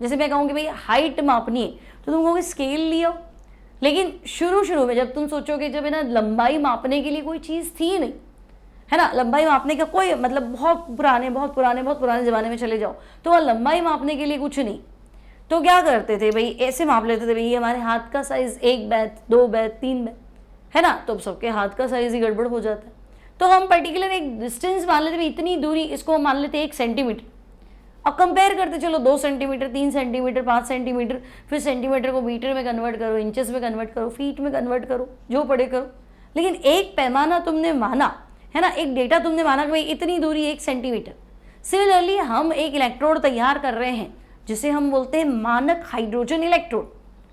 A: जैसे मैं कहूँगी भाई हाइट मापनी है तो तुम कहोगे स्केल लियो, लेकिन शुरू में जब तुम सोचोगे, जब है ना लंबाई मापने के लिए कोई चीज़ थी नहीं, है ना, लंबाई मापने का कोई मतलब बहुत पुराने ज़माने में चले जाओ तो वह लंबाई मापने के लिए कुछ नहीं, तो क्या करते थे भाई, ऐसे माप लेते थे भाई ये हमारे हाथ का साइज़ 1 बैत 2 बैत 3 बैत, है ना, तो सबके हाथ का साइज़ ही गड़बड़ हो जाता है। तो हम पर्टिकुलर एक डिस्टेंस मान लेते, इतनी दूरी, इसको हम मान लेते 1 सेंटीमीटर। अब कंपेयर करते चलो 2 सेंटीमीटर, 3 सेंटीमीटर, 5 सेंटीमीटर, फिर सेंटीमीटर को मीटर में कन्वर्ट करो, इंचेस में कन्वर्ट करो, फीट में कन्वर्ट करो, जो पड़े करो, लेकिन एक पैमाना तुमने माना, है ना, एक डेटा तुमने माना कि भाई इतनी दूरी 1 सेंटीमीटर। सिमिलरली हम एक इलेक्ट्रोड तैयार कर रहे हैं जिसे हम बोलते हैं मानक हाइड्रोजन इलेक्ट्रोड,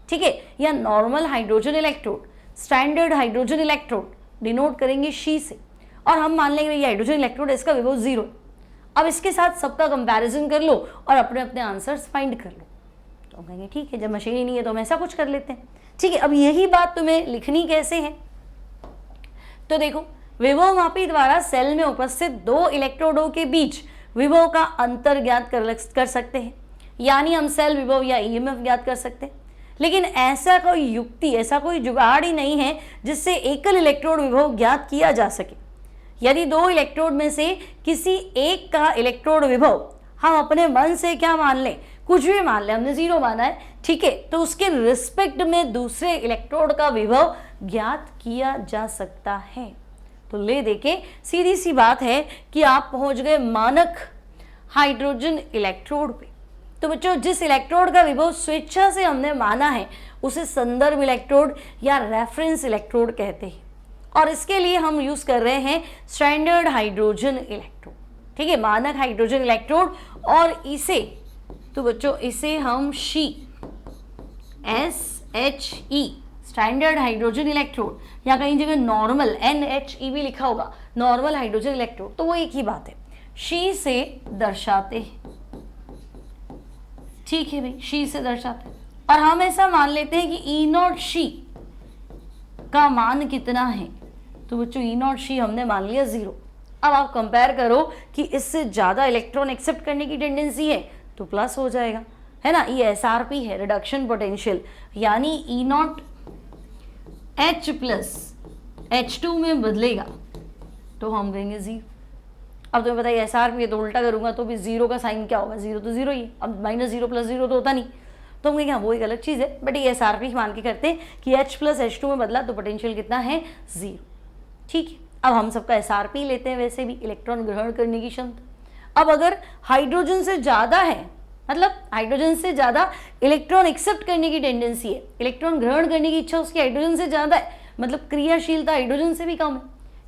A: ठीक है, या normal hydrogen electrode, standard hydrogen electrode, denote करेंगे शी से, और हम मान लेंगे ये हाइड्रोजन इलेक्ट्रोड, इसका विभव 0। अब इसके साथ सबका कंपैरिजन कर लो और अपने अपने आंसर्स फाइंड कर लो। तो हम कहेंगे ठीक है, जब मशीन ही नहीं है तो हम ऐसा कुछ कर लेते हैं, ठीक है। अब यही बात तुम्हें लिखनी कैसे है, तो देखो, विभव मापी द्वारा सेल में उपस्थित दो इलेक्ट्रोडों के बीच विभव का अंतर ज्ञात कर सकते हैं, यानी हम सेल विभव या ईएमएफ ज्ञात कर सकते हैं। लेकिन ऐसा कोई युक्ति, ऐसा कोई जुगाड़ ही नहीं है जिससे एकल इलेक्ट्रोड विभव ज्ञात किया जा सके। यदि दो इलेक्ट्रोड में से किसी एक का इलेक्ट्रोड विभव हम अपने मन से क्या मान लें, कुछ भी मान लें, हमने 0 माना है, ठीक है, तो उसके रिस्पेक्ट में दूसरे इलेक्ट्रोड का विभव ज्ञात किया जा सकता है। तो ले देखे, सीधी सी बात है कि आप पहुंच गए मानक हाइड्रोजन इलेक्ट्रोड पे। तो बच्चों, जिस इलेक्ट्रोड का विभव स्वेच्छा से हमने माना है उसे संदर्भ इलेक्ट्रोड या रेफरेंस इलेक्ट्रोड कहते हैं, और इसके लिए हम यूज कर रहे हैं स्टैंडर्ड हाइड्रोजन इलेक्ट्रोड, ठीक है, मानक हाइड्रोजन इलेक्ट्रोड। और इसे, तो बच्चों इसे हम SHE स्टैंडर्ड हाइड्रोजन इलेक्ट्रोड, या कहीं जगह नॉर्मल NHE भी लिखा होगा, नॉर्मल हाइड्रोजन इलेक्ट्रोड, तो वो एक ही बात है, शी से दर्शाते हैं, ठीक है भाई, शी से दर्शाते हैं। और हम ऐसा मान लेते हैं कि E0 शी का मान कितना है, तो बच्चों E0 शी हमने मान लिया 0। अब आप कंपेयर करो कि इससे ज़्यादा इलेक्ट्रॉन एक्सेप्ट करने की टेंडेंसी है तो प्लस हो जाएगा, है ना, ये SRP है, रिडक्शन पोटेंशियल, यानी E0 H प्लस H2 में बदलेगा तो हम कहेंगे 0। अब तुम्हें पता है SRP है, तो उल्टा करूंगा तो भी 0 का साइन क्या होगा, 0 तो 0 ही है, अब -0 + 0 तो होता नहीं, तो हम कहेंगे हाँ वो एक अलग चीज़ है, बट ये SRP मान के करते हैं कि H प्लस H2 में बदला तो पोटेंशियल कितना है, 0, ठीक है। अब हम सबका SRP लेते हैं, वैसे भी इलेक्ट्रॉन ग्रहण करने की क्षमता। अब अगर हाइड्रोजन से ज़्यादा है, मतलब हाइड्रोजन से ज़्यादा इलेक्ट्रॉन एक्सेप्ट करने की टेंडेंसी है, इलेक्ट्रॉन ग्रहण करने की इच्छा उसकी हाइड्रोजन से ज़्यादा है, मतलब क्रियाशीलता हाइड्रोजन से भी कम है,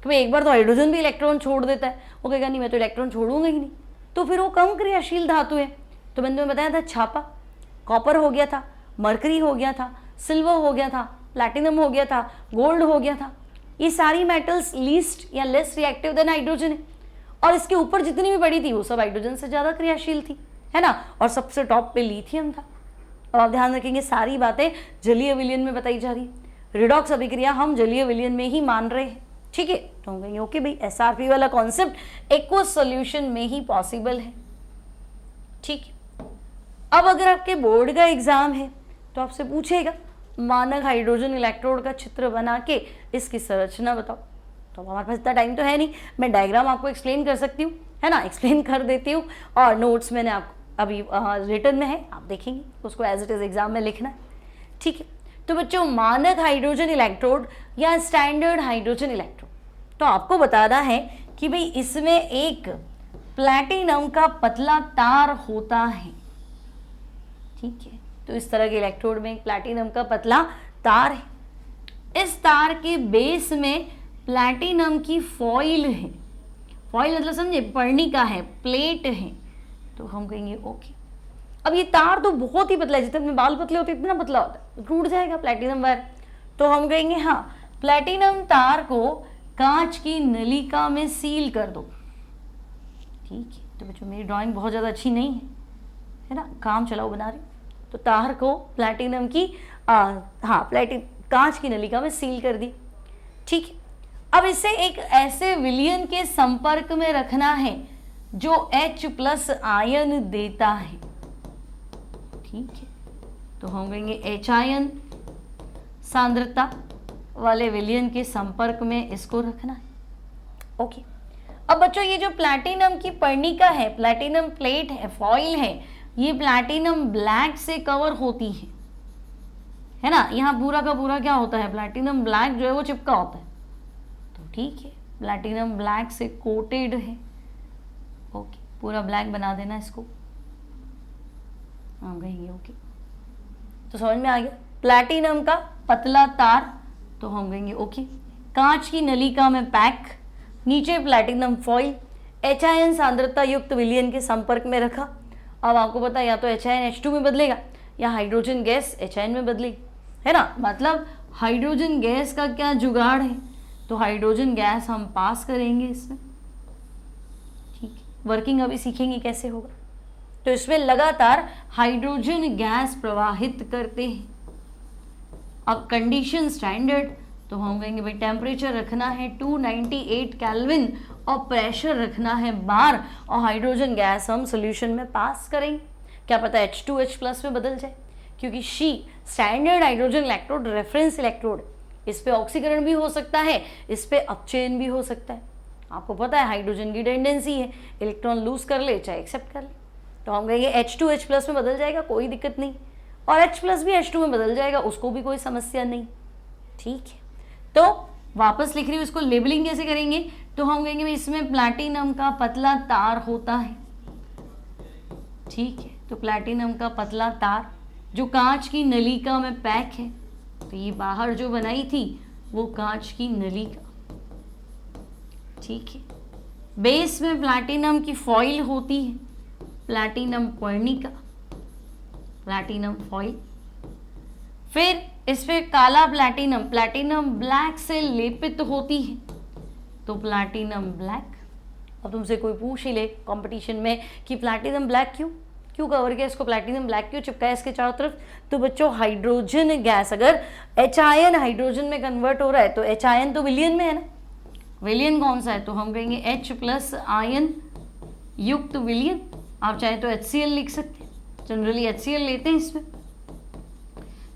A: कि भाई एक बार तो हाइड्रोजन भी इलेक्ट्रॉन छोड़ देता है, वो कहेगा नहीं मैं तो इलेक्ट्रॉन छोड़ूंगा ही नहीं, तो फिर वो कम क्रियाशील धातु है। तो मैंने तुम्हें बताया था छापा, कॉपर हो गया था, मरकरी हो गया था, सिल्वर हो गया था, प्लैटिनम हो गया था, गोल्ड हो गया था, ये सारी मेटल्स लीस्ट या लेस रिएक्टिव देन हाइड्रोजन है, और इसके ऊपर जितनी भी बड़ी थी वो सब हाइड्रोजन से ज़्यादा क्रियाशील थी, है ना, और सबसे टॉप पे लिथियम था। और आप ध्यान रखेंगे सारी बातें जलीय विलयन में बताई जा रही है, रिडॉक्स अभिक्रिया हम जलीय विलयन में ही मान रहे हैं, ठीक है। तो हम कहेंगे ओके भाई SRP वाला कॉन्सेप्ट एक्वस सॉल्यूशन में ही पॉसिबल है, ठीक है। अब अगर आपके बोर्ड का एग्जाम है तो आपसे पूछेगा मानक हाइड्रोजन इलेक्ट्रोड का चित्र बना के इसकी संरचना बताओ। तो हमारे पास इतना टाइम तो है नहीं, मैं डायग्राम आपको एक्सप्लेन कर सकती हूँ, है ना, एक्सप्लेन कर देती हूँ, और नोट्स मैंने आपको अभी रिटन में है, आप देखेंगे उसको एज इट इज एग्जाम में लिखना है, ठीक है। तो बच्चों मानक हाइड्रोजन इलेक्ट्रोड या स्टैंडर्ड हाइड्रोजन इलेक्ट्रोड, तो आपको बताना है कि भाई इसमें एक प्लैटिनम का पतला तार होता है, ठीक है। तो इस तरह के इलेक्ट्रोड में एक प्लैटिनम का पतला तार है, इस तार के बेस में प्लैटिनम की फॉइल है, फॉइल मतलब समझे, पर्णिका है, प्लेट है, तो हम कहेंगे ओके। अब ये तार तो बहुत ही पतला है, जितने बाल पतले होते इतना पतला होता है, टूट जाएगा प्लैटिनम वायर, तो हम कहेंगे हाँ प्लैटिनम तार को कांच की नलिका में सील कर दो, ठीक है। तो बच्चों मेरी ड्राइंग बहुत ज़्यादा अच्छी नहीं है ना, काम चलाओ बना रही, तो तार को प्लैटिनम की कांच की नलिका में सील कर दी, ठीक है। अब इसे एक ऐसे विलयन के संपर्क में रखना है जो H+ आयन देता है, ठीक है। तो हम कहेंगे H आयन सांद्रता वाले विलयन के संपर्क में इसको रखना है, ओके। अब बच्चों ये जो प्लैटिनम की पर्णिका है, प्लैटिनम प्लेट है, फॉइल है, ये प्लैटिनम ब्लैक से कवर होती है ना, यहाँ पूरा का पूरा क्या होता है, प्लैटिनम ब्लैक जो है वो चिपका होता है, तो ठीक है प्लैटिनम ब्लैक से कोटेड है, ओके। पूरा ब्लैक बना देना इसको, हाँ कहेंगे ओके। तो समझ में आ गया, प्लैटिनम का पतला तार, तो हम कहेंगे ओके। कांच की नलिका में पैक, नीचे प्लैटिनम फॉइल, H आयन सांद्रता युक्त विलयन के संपर्क में रखा। अब आपको पता है या तो H आयन H2 में बदलेगा या हाइड्रोजन गैस H आयन में बदलेगी, है ना, मतलब हाइड्रोजन गैस का क्या जुगाड़ है, तो हाइड्रोजन गैस हम पास करेंगे इसमें, ठीक है। वर्किंग अभी सीखेंगे कैसे होगा। तो इसमें लगातार हाइड्रोजन गैस प्रवाहित करते हैं। अब कंडीशन स्टैंडर्ड, तो हम कहेंगे भाई टेम्परेचर रखना है 298 केल्विन और प्रेशर रखना है बार, और हाइड्रोजन गैस हम सोल्यूशन में पास करेंगे। क्या पता H2H+ में बदल जाए, क्योंकि she standard hydrogen electrode reference electrode, इस पे ऑक्सीकरण भी हो सकता है, इस पे अपचयन भी हो सकता है। आपको पता है हाइड्रोजन की टेंडेंसी है इलेक्ट्रॉन लूज कर ले चाहे एक्सेप्ट कर ले, तो हम कहेंगे H2H+ में बदल जाएगा, कोई दिक्कत नहीं, और H+ भी H2 में बदल जाएगा, उसको भी कोई समस्या नहीं, ठीक है। तो वापस लिख रही हूँ, इसको लेबलिंग कैसे करेंगे, तो हम कहेंगे भाई इसमें प्लैटिनम का पतला तार होता है, ठीक है। तो प्लैटिनम का पतला तार जो कांच की नलिका में पैक है, तो ये बाहर जो बनाई थी वो कांच की नलिका, ठीक है। बेस में प्लैटिनम की फॉइल होती है, प्लैटिनम पर्णिका, प्लैटिनम फॉइल, फिर इस पे काला प्लैटिनम, प्लैटिनम ब्लैक से लेपित होती है, तो प्लैटिनम ब्लैक। अब तुमसे कोई पूछ ही ले कंपटीशन में कि प्लैटिनम ब्लैक क्यों कवर किया इसको, प्लैटिनम ब्लैक क्यों चिपका है इसके चारों तरफ, तो बच्चों हाइड्रोजन गैस अगर H आयन हाइड्रोजन में कन्वर्ट हो रहा है, तो H आयन तो विलयन में है ना, विलयन कौन सा है, तो हम कहेंगे H+ आयन युक्त विलयन। आप चाहे तो HCl लिख सकते हैं, जनरली HCl लेते हैं इसमें,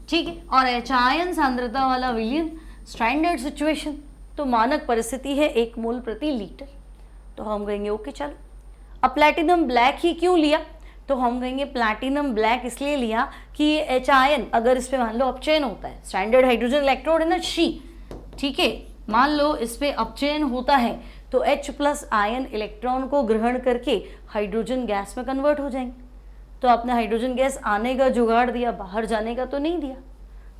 A: ठीक है। और H आयन सांद्रता वाला विलयन, स्टैंडर्ड सिचुएशन, तो मानक परिस्थिति है 1 मोल प्रति लीटर, तो हम कहेंगे ओके चलो। अब प्लैटिनम ब्लैक ही क्यों लिया, तो हम कहेंगे प्लैटिनम ब्लैक इसलिए लिया कि ये H आयन अगर इस पे मान लो अपचयन होता है, स्टैंडर्ड हाइड्रोजन इलेक्ट्रोड है ना शी, ठीक है, मान लो इस पे अपचयन होता है, तो H+ आयन इलेक्ट्रॉन को ग्रहण करके हाइड्रोजन गैस में कन्वर्ट हो जाएंगे। तो आपने हाइड्रोजन गैस आने का जुगाड़ दिया, बाहर जाने का तो नहीं दिया।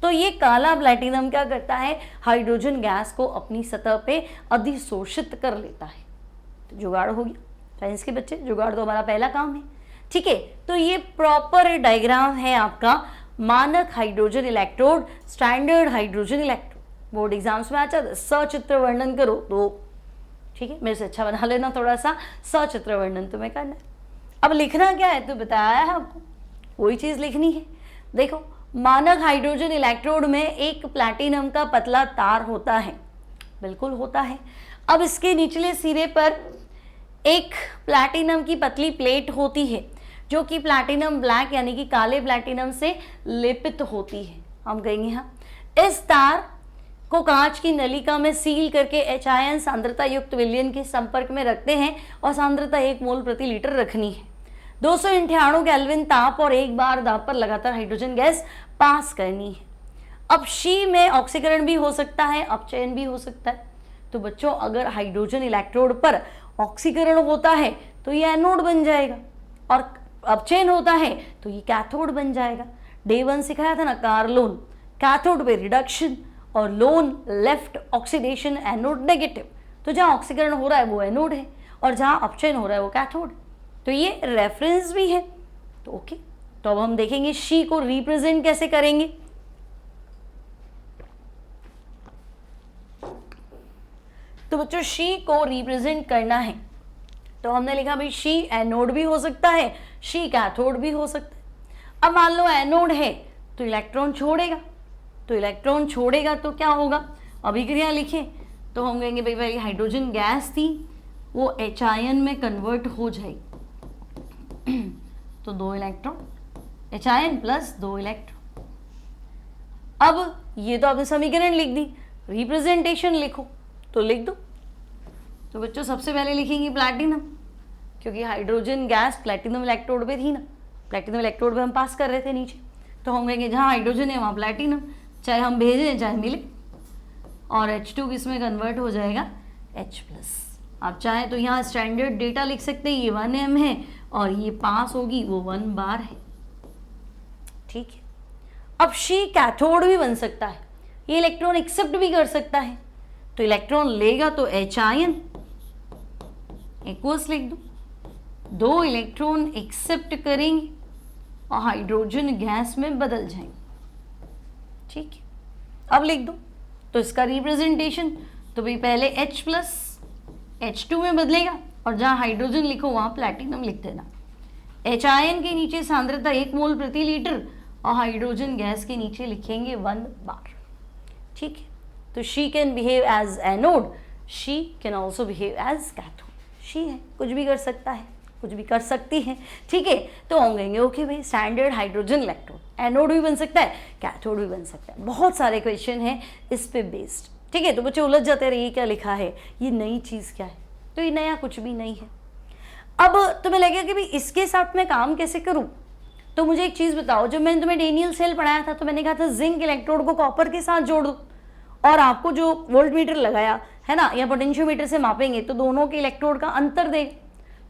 A: तो ये काला प्लैटिनम क्या करता है, हाइड्रोजन गैस को अपनी सतह पे अधिशोषित कर लेता है। तो जुगाड़ हो गया साइंस के बच्चे, जुगाड़ तो हमारा पहला काम है, ठीक है। तो ये प्रॉपर डायग्राम है आपका मानक hydrogen electrode, standard hydrogen electrode. Board exams में अच्छा सचित्र वर्णन करो तो ठीक है, मेरे से अच्छा बना लेना, थोड़ा सा सचित्र वर्णन तुम्हें करना है। अब लिखना क्या है तो बताया है आपको, कोई चीज लिखनी है। देखो मानक हाइड्रोजन इलेक्ट्रोड में एक प्लैटिनम का पतला तार होता है, बिल्कुल होता है। अब इसके निचले सिरे पर एक प्लैटिनम की पतली प्लेट होती है जो कि प्लैटिनम ब्लैक यानी कि काले प्लैटिनम से लेपित होती है। हम कहेंगे हाँ। इस तार को कांच की नलिका में सील करके H आयन सांद्रता युक्त विलयन के संपर्क में रखते हैं और सांद्रता 1 मोल प्रति लीटर रखनी है। 298 केल्विन ताप और 1 बार दाब पर लगातार हाइड्रोजन गैस पास करनी है। अब शी में ऑक्सीकरण भी हो सकता है, अपचयन भी हो सकता है। तो बच्चों अगर हाइड्रोजन इलेक्ट्रोड पर ऑक्सीकरण होता है तो ये एनोड बन जाएगा और अपचयन होता है तो ये कैथोड बन जाएगा। डे 1 सिखाया था ना कार्लोन, कैथोड पे रिडक्शन और loan left oxidation anode negative. तो जहाँ ऑक्सीकरण हो रहा है वो एनोड है और जहाँ अपचयन हो रहा है वो कैथोड। तो ये रेफरेंस भी है। तो ओके, तो अब हम देखेंगे शी को रिप्रेजेंट कैसे करेंगे। तो बच्चों शी को रिप्रेजेंट करना है तो हमने लिखा भाई शी एनोड भी हो सकता है, शी कैथोड भी हो सकता है। अब मान लो एनोड है तो इलेक्ट्रॉन छोड़ेगा, तो इलेक्ट्रॉन छोड़ेगा तो क्या होगा, अभिक्रिया लिखें तो हम कहेंगे भाई पहले हाइड्रोजन गैस थी वो H आयन में कन्वर्ट हो जाएगी तो 2 electron H ion plus 2 electron. अब ये तो आपने समीकरण लिख दी, रिप्रेजेंटेशन लिखो तो लिख दो। तो बच्चों सबसे पहले लिखेंगे प्लैटिनम, क्योंकि हाइड्रोजन गैस प्लैटिनम इलेक्ट्रोड पे थी ना, प्लैटिनम इलेक्ट्रोड पे हम पास कर रहे थे नीचे। तो हम कहेंगे जहाँ हाइड्रोजन है वहाँ प्लैटिनम, चाहे हम भेजें चाहे मिले, और H2 किसमें कन्वर्ट हो जाएगा H+। आप चाहे तो यहाँ स्टैंडर्ड डेटा लिख सकते हैं, ये 1m है और ये पास होगी वो 1 बार है। ठीक है, अब शी कैथोड भी बन सकता है, ये इलेक्ट्रॉन एक्सेप्ट भी कर सकता है। तो इलेक्ट्रॉन लेगा तो H आयन इक्वल्स लिख दो, 2 इलेक्ट्रॉन एक्सेप्ट करेंगे और हाइड्रोजन गैस में बदल जाएंगे। ठीक है, अब लिख दो तो इसका रिप्रेजेंटेशन तो भाई पहले H प्लस H2 में बदलेगा और जहाँ हाइड्रोजन लिखो वहाँ प्लैटिनम लिख देना। H आयन के नीचे सांद्रता 1 मोल प्रति लीटर और हाइड्रोजन गैस के नीचे लिखेंगे 1 बार। ठीक है, तो she can behave as anode, she can also behave as cathode. She है, कुछ भी कर सकता है, कुछ भी कर सकती है। ठीक है, तो हम कहेंगे ओके भाई स्टैंडर्ड हाइड्रोजन इलेक्ट्रोड, एनोड भी बन सकता है, कैथोड भी बन सकता है। बहुत सारे क्वेश्चन हैं इस पे बेस्ड। ठीक है, तो बच्चे उलझ जाते रहे ये क्या लिखा है, ये नई चीज़ क्या है। तो ये नया कुछ भी नहीं है। अब तुम्हें लगेगा कि भाई इसके साथ मैं काम कैसे करूँ, तो मुझे एक चीज़ बताओ। जब मैंने तुम्हें डेनियल सेल पढ़ाया था तो मैंने कहा था जिंक इलेक्ट्रोड को कॉपर के साथ जोड़ दो और आपको जो वोल्ट मीटर लगाया है ना या पोटेंशियोमीटर से मापेंगे तो दोनों के इलेक्ट्रोड का अंतर दे।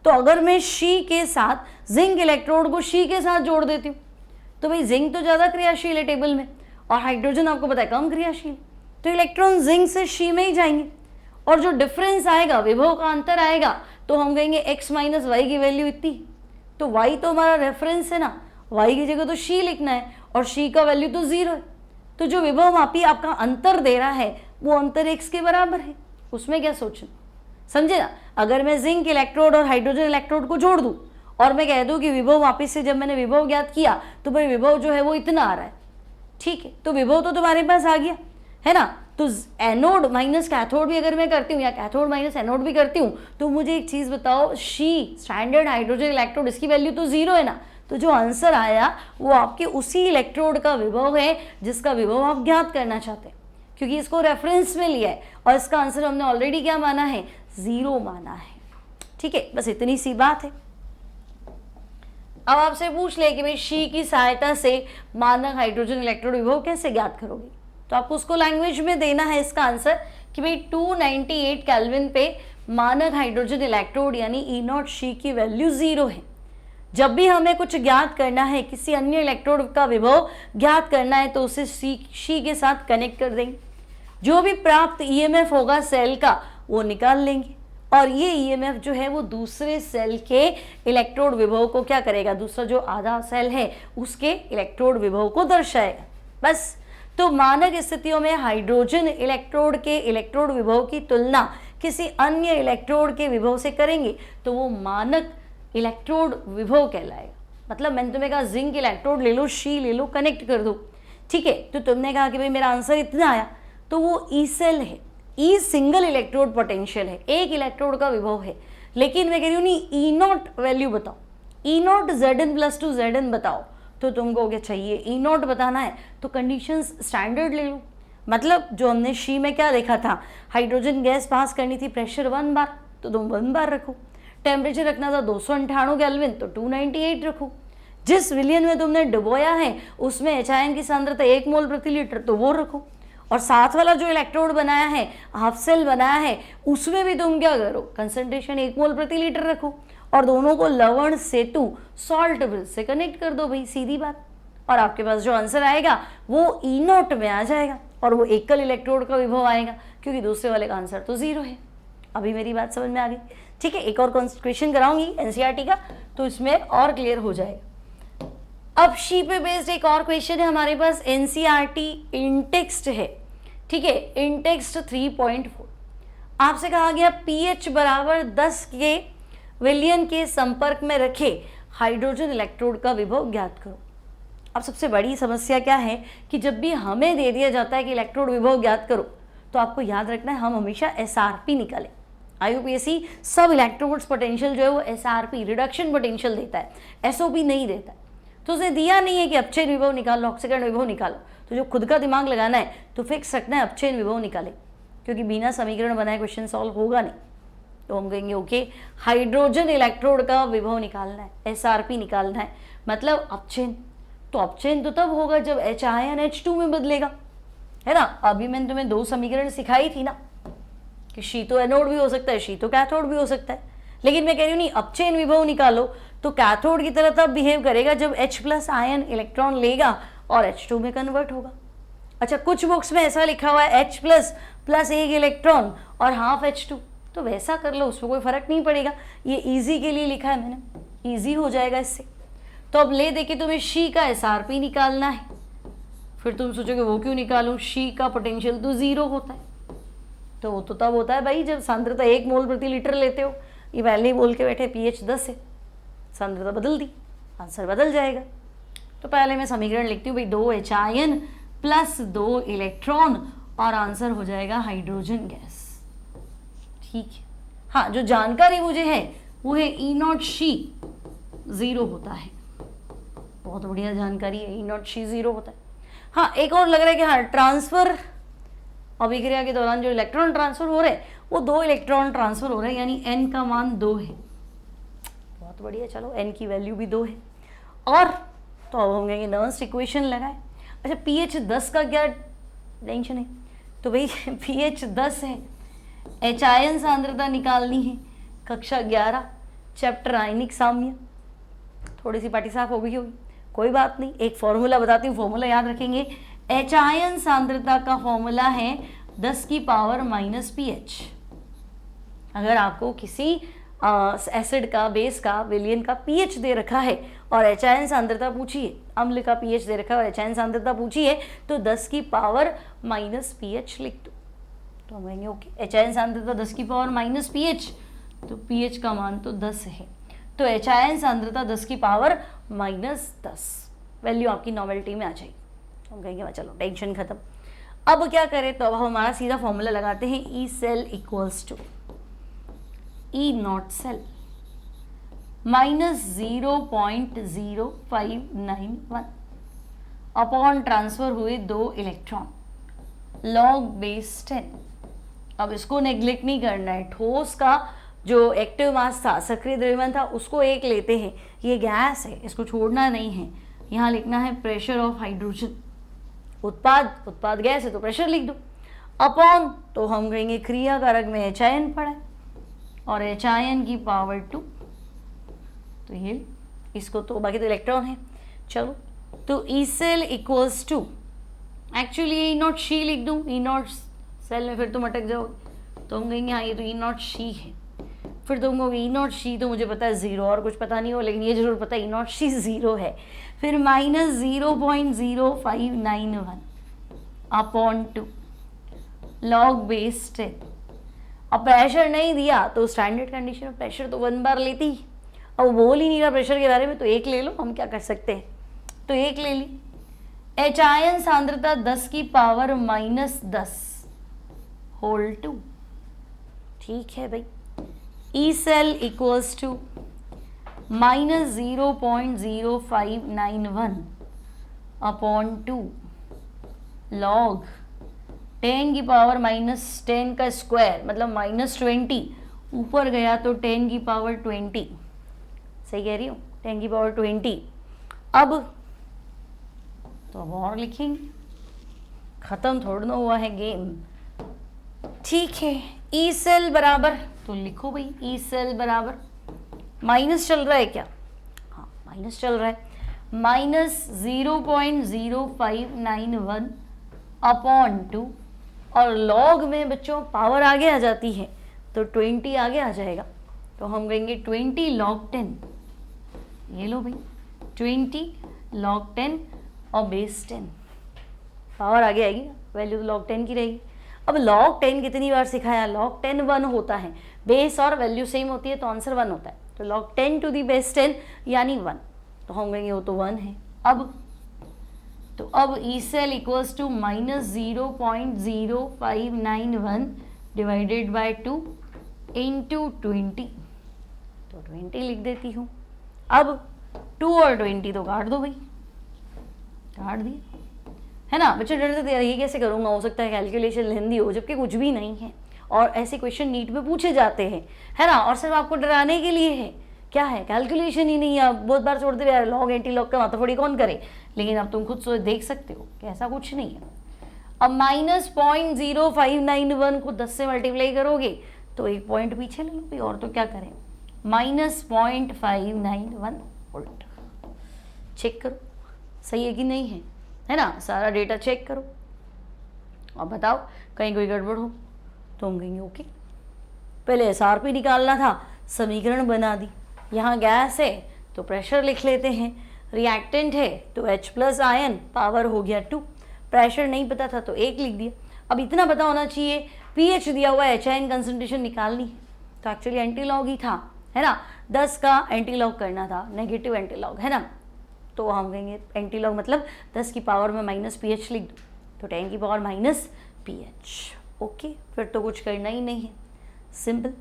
A: तो अगर मैं शी के साथ जिंक इलेक्ट्रोड को शी के साथ जोड़ देती हूँ तो भाई जिंक तो ज़्यादा क्रियाशील है टेबल में और हाइड्रोजन आपको पता है कम क्रियाशील, तो इलेक्ट्रॉन जिंक से शी में ही जाएंगे और जो डिफरेंस आएगा, विभव का अंतर आएगा, तो हम कहेंगे x माइनस वाई की वैल्यू इतनी। तो y तो हमारा रेफरेंस है ना, y की जगह तो शी लिखना है और शी का वैल्यू तो 0 है। तो जो विभव मापी आपका अंतर दे रहा है वो अंतर x के बराबर है, उसमें क्या सोचना, समझे ना। अगर मैं जिंक इलेक्ट्रोड और हाइड्रोजन इलेक्ट्रोड को जोड़ दूं और मैं कह दूं कि विभव मापी से जब मैंने विभव ज्ञात किया तो भाई विभव जो है वो इतना आ रहा है। ठीक है, तो विभव तो तुम्हारे पास आ गया है ना। तो एनोड माइनस कैथोड भी अगर मैं करती हूँ या कैथोड माइनस एनोड भी करती हूँ तो मुझे एक चीज़ बताओ, शी स्टैंडर्ड हाइड्रोजन इलेक्ट्रोड इसकी वैल्यू तो 0 है ना। तो जो आंसर आया वो आपके उसी इलेक्ट्रोड का विभव है जिसका विभव आप ज्ञात करना चाहते हैं, क्योंकि इसको रेफरेंस में लिया है और इसका आंसर हमने ऑलरेडी क्या माना है, 0 माना है। ठीक है, बस इतनी सी बात है। अब आपसे पूछ ले कि भाई शी की सहायता से मानक हाइड्रोजन इलेक्ट्रोड विभव कैसे ज्ञात करोगे, तो आपको उसको लैंग्वेज में देना है इसका आंसर कि भाई 298 केल्विन पे मानक हाइड्रोजन इलेक्ट्रोड यानी E0 शी की वैल्यू 0 है। जब भी हमें कुछ ज्ञात करना है, किसी अन्य इलेक्ट्रोड का विभव ज्ञात करना है, तो उसे शी के साथ कनेक्ट कर देंगे। जो भी प्राप्त ईएमएफ होगा सेल का वो निकाल लेंगे और ये ईएमएफ जो है वो दूसरे सेल के इलेक्ट्रोड विभव को क्या करेगा, दूसरा जो आधा सेल है उसके इलेक्ट्रोड विभव को दर्शाएगा। बस, तो मानक स्थितियों में हाइड्रोजन इलेक्ट्रोड के इलेक्ट्रोड विभव की तुलना किसी अन्य इलेक्ट्रोड के विभव से करेंगे तो वो मानक इलेक्ट्रोड विभव कहलाएगा। मतलब मैंने तुम्हें कहा जिंक इलेक्ट्रोड ले लो, शी ले लो, कनेक्ट कर दो। ठीक है, तो तुमने कहा कि भाई मेरा आंसर इतना आया, तो वो ई सेल है, ई सिंगल इलेक्ट्रोड पोटेंशियल है, एक इलेक्ट्रोड का विभव है। लेकिन मैं कह रही हूँ नहीं, E0 वैल्यू बताओ, E0 Zn+2 Zn बताओ, तो तुमको क्या चाहिए, ई नॉट बताना है, तो कंडीशंस स्टैंडर्ड ले लो। मतलब जो हमने शी में क्या देखा था, हाइड्रोजन गैस पास करनी थी प्रेशर 1 बार, तो तुम 1 बार रखो। टेम्परेचर रखना था 298 केल्विन, तो 298 रखो। जिस विलियन में तुमने डुबोया है उसमें एच की सांद्रता 1 मोल प्रति लीटर, तो वो रखो। और साथ वाला जो इलेक्ट्रोड बनाया है, हाफ सेल बनाया है, उसमें भी तुम क्या करो, कंसंट्रेशन 1 मोल प्रति लीटर रखो और दोनों को लवण सेतु सॉल्ट ब्रिज से कनेक्ट कर दो भाई, सीधी बात। और आपके पास जो आंसर आएगा वो ई नॉट में आ जाएगा और वो एकल इलेक्ट्रोड का विभव आएगा, क्योंकि दूसरे वाले का आंसर तो 0 है। अभी मेरी बात समझ में आ गई? ठीक है, एक और क्वेश्चन कराऊंगी एनसीईआरटी का, तो इसमें और क्लियर हो जाएगा। अब शी पे बेस्ड एक और क्वेश्चन है हमारे पास, एनसीईआरटी इंटेक्स्ट है। ठीक है, इंटेक्स्ट 3.4 आपसे कहा गया पीएच बराबर 10 के विलियन के संपर्क में रखे हाइड्रोजन इलेक्ट्रोड का विभव ज्ञात करो। अब सबसे बड़ी समस्या क्या है कि जब भी हमें दे दिया जाता है कि इलेक्ट्रोड विभव ज्ञात करो, तो आपको याद रखना है हम हमेशा एसआरपी निकालें। आईयूपीएससी सब इलेक्ट्रोड्स पोटेंशियल जो है वो एसआरपी रिडक्शन पोटेंशियल देता है, एसओपी नहीं देता है। तो उसे दिया नहीं है कि अपचयन विभव निकालो, ऑक्सीकरण विभव निकालो, तो जो खुद का दिमाग लगाना है तो फिक्स रखना है अपचयन विभव निकाले, क्योंकि बिना समीकरण बनाए क्वेश्चन सॉल्व होगा नहीं। तो हम कहेंगे ओके, हाइड्रोजन इलेक्ट्रोड का विभव निकालना है, एसआरपी निकालना है, मतलब अपचयन। तो अपचयन तो तब होगा जब H आयन H2 में बदलेगा, है ना। अभी मैंने तुम्हें 2 समीकरण सिखाई थी ना, कि शी तो एनोड भी हो सकता है, शी तो कैथोड भी हो सकता है, लेकिन मैं कह रही हूँ नहीं, अपचयन विभव निकालो तो कैथोड की तरह तब बिहेव करेगा जब H+ आयन इलेक्ट्रॉन लेगा और H2 में कन्वर्ट होगा। अच्छा, कुछ बुक्स में ऐसा लिखा हुआ है H+ प्लस 1 इलेक्ट्रॉन और हाफ H2, तो वैसा कर लो, उसमें कोई फर्क नहीं पड़ेगा। ये इजी के लिए लिखा है मैंने, इजी हो जाएगा इससे। तो अब ले दे के तुम्हें शी का एसआरपी निकालना है, फिर तुम सोचोगे वो क्यों निकालूं, शी का पोटेंशियल तो 0 होता है। तो वो तो तब होता है भाई जब सांद्रता 1 मोल प्रति लीटर लेते हो। ये पहले ही बोल के बैठे पीएच 10 है, सांद्रता बदल दी, आंसर बदल जाएगा। तो पहले मैं समीकरण लिखती हूँ भाई, 2 H आयन प्लस 2 इलेक्ट्रॉन और आंसर हो जाएगा हाइड्रोजन गैस। ठीक है, हाँ, जो जानकारी मुझे है वो है ई नॉट शी 0 होता है। बहुत बढ़िया जानकारी है, ई नॉट शी 0 होता है। हाँ, एक और लग रहा है कि हाँ, ट्रांसफर अभिक्रिया के दौरान जो इलेक्ट्रॉन ट्रांसफर हो रहे हैं वो 2 इलेक्ट्रॉन ट्रांसफर हो रहे हैं, यानी n का मान 2 है। बहुत बढ़िया, चलो n की वैल्यू भी 2 है। और तो अब हम कहेंगे नर्स्ट इक्वेशन लगाए। अच्छा, pH 10 का क्या टेंशन है, तो भाई pH 10 है, H आयन सांद्रता निकालनी है, कक्षा 11 चैप्टर आयनिक साम्य। थोड़ी सी पाटी साफ हो गई होगी, कोई बात नहीं, एक फॉर्मूला बताती हूँ, फॉर्मूला याद रखेंगे। H आयन सांद्रता का फॉर्मूला है 10 की पावर माइनस pH। अगर आपको किसी एसिड का, बेस का, विलियन का pH दे रखा है और H आयन सांद्रता पूछी है, अम्ल का pH दे रखा है और H आयन सांद्रता पूछी है, तो 10 की पावर माइनस pH लिख दो। तो हम कहेंगे ओके, H आयन सांद्रता 10 की पावर माइनस pH, तो pH का मान तो 10 है, तो H आयन सांद्रता 10 की पावर माइनस 10, वैल्यू आपकी नॉवेल्टी में आ जाएगी। हम कहेंगे चलो टेंशन खत्म। अब क्या करें, तो अब हमारा सीधा फॉर्मूला लगाते हैं, E cell equals to E naught cell minus 0.0591 upon transfer हुए 2 इलेक्ट्रॉन लॉग बेस 10। अब इसको नेग्लेक्ट नहीं करना है, ठोस का जो एक्टिव मास था, सक्रिय द्रव्यमान था, उसको 1 लेते हैं, ये गैस है, इसको छोड़ना नहीं है। यहाँ लिखना है प्रेशर ऑफ हाइड्रोजन, उत्पाद गैस है तो प्रेशर लिख दो, अपॉन तो हम कहेंगे क्रिया कारक में H आयन पड़ा है और H आयन की पावर 2, तो ये इसको तो बाकी तो इलेक्ट्रॉन है। चलो, तो E cell equals to, actually E naught she लिख दूँ, ई नॉट सेल में फिर तुम अटक जाओगे, तो हम कहेंगे हाँ ये तो ई नॉट शी है। फिर तुम कहोगे ई नॉट शी तो मुझे पता है 0, और कुछ पता नहीं हो, लेकिन ये जरूर पता है ई नॉट शी 0 है। फिर माइनस 0.0591 अपॉन 2 लॉग बेस 10। अब प्रेशर नहीं दिया तो स्टैंडर्ड कंडीशन में प्रेशर तो 1 बार लेती ही, अब बोल ही नहीं रहा प्रेशर के बारे में, तो 1 ले लो, हम क्या कर सकते हैं, तो 1 ले ली। H आयन सांद्रता 10 की पावर माइनस 10 होल 2, ठीक है भाई। E cell equals to minus 0.0591 upon 2 log 10 की पावर -10 का स्क्वायर, मतलब -20, ऊपर गया तो 10 की पावर 20, सही कह रही हूँ, 10 की पावर 20। अब तो अब और लिखेंगे, खत्म थोड़ा ना हुआ है गेम। ठीक है, ई सेल बराबर, तो लिखो भाई ई सेल बराबर, माइनस चल रहा है क्या, हाँ माइनस चल रहा है, -0.0591 अपॉन 2, और लॉग में बच्चों पावर आगे आ जाती है तो 20 आगे आ जाएगा, तो हम कहेंगे 20 log 10, ये लो भाई 20 log 10 और बेस 10, पावर आगे आएगी, वैल्यू तो log 10 की रहेगी। अब log 10 कितनी बार सिखाया, log 10 1 होता है, बेस और वैल्यू सेम होती है तो आंसर 1 होता है, तो log 10 टू दी बेस 10 यानी 1, तो हम कहेंगे वो तो 1 है। अब E cell equals to -0.0591 divided by 2 into 20, तो 20 लिख देती हूँ। अब 2 और 20 तो काट दो भाई, काट दिया, है ना। बच्चे डरते थे ये कैसे करूँगा, हो सकता है कैलकुलेशन लेंदी हो, जबकि कुछ भी नहीं है, और ऐसे क्वेश्चन नीट में पूछे जाते हैं, है ना, और सिर्फ आपको डराने के लिए है, क्या है, कैलकुलेशन ही नहीं है। आप बहुत बार छोड़ते रहे लॉग एंटी लॉग का माथाफोड़ी कौन करे, लेकिन अब तुम खुद सोच देख सकते हो कि ऐसा कुछ नहीं है। अब -0.0591 को 10 से मल्टीप्लाई करोगे तो एक पॉइंट पीछे ले लो भाई, और तो क्या करें, -0.591 वोल्ट। चेक करो सही है कि नहीं है ना, सारा डेटा चेक करो और बताओ कहीं कोई गड़बड़ हो तो हम कहेंगे ओके। पहले SRP निकालना था, समीकरण बना दी, यहाँ गैस है तो प्रेशर लिख लेते हैं, रिएक्टेंट है तो H+ आयन, पावर हो गया 2, प्रेशर नहीं पता था तो 1 लिख दिया। अब इतना पता होना चाहिए, pH दिया हुआ है, HIN कंसंट्रेशन निकालनी है, तो एक्चुअली एंटी लॉग ही था, है ना, 10 का एंटी लॉग करना था, नेगेटिव एंटी लॉग, है ना, तो हम कहेंगे एंटी लॉग मतलब 10 की पावर में -pH लिख दो, तो 10 की पावर -pH, ओके। फिर तो कुछ करना ही नहीं है, सिंपल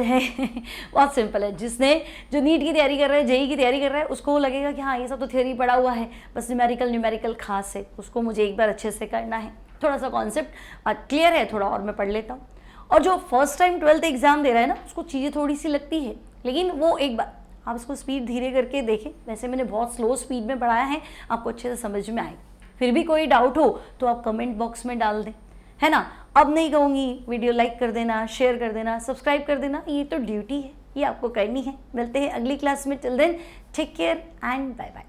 A: है बहुत सिंपल है। जो नीट की तैयारी कर रहा है, जेई की तैयारी कर रहा है, उसको लगेगा कि हाँ ये सब तो थ्योरी पढ़ा हुआ है, बस न्यूमेरिकल खास है, उसको मुझे एक बार अच्छे से करना है, थोड़ा सा कॉन्सेप्ट क्लियर है, थोड़ा और मैं पढ़ लेता हूँ। और जो फर्स्ट टाइम 12th एग्जाम दे रहा है ना, उसको चीज़ें थोड़ी सी लगती है, लेकिन वो एक बार आप इसको स्पीड धीरे करके देखें, वैसे मैंने बहुत स्लो स्पीड में पढ़ाया है, आपको अच्छे से समझ में आए। फिर भी कोई डाउट हो तो आप कमेंट बॉक्स में डाल दें, है ना। अब नहीं कहूँगी वीडियो लाइक कर देना, शेयर कर देना, सब्सक्राइब कर देना, ये तो ड्यूटी है, ये आपको करनी है। मिलते हैं अगली क्लास में, till then take care and bye bye.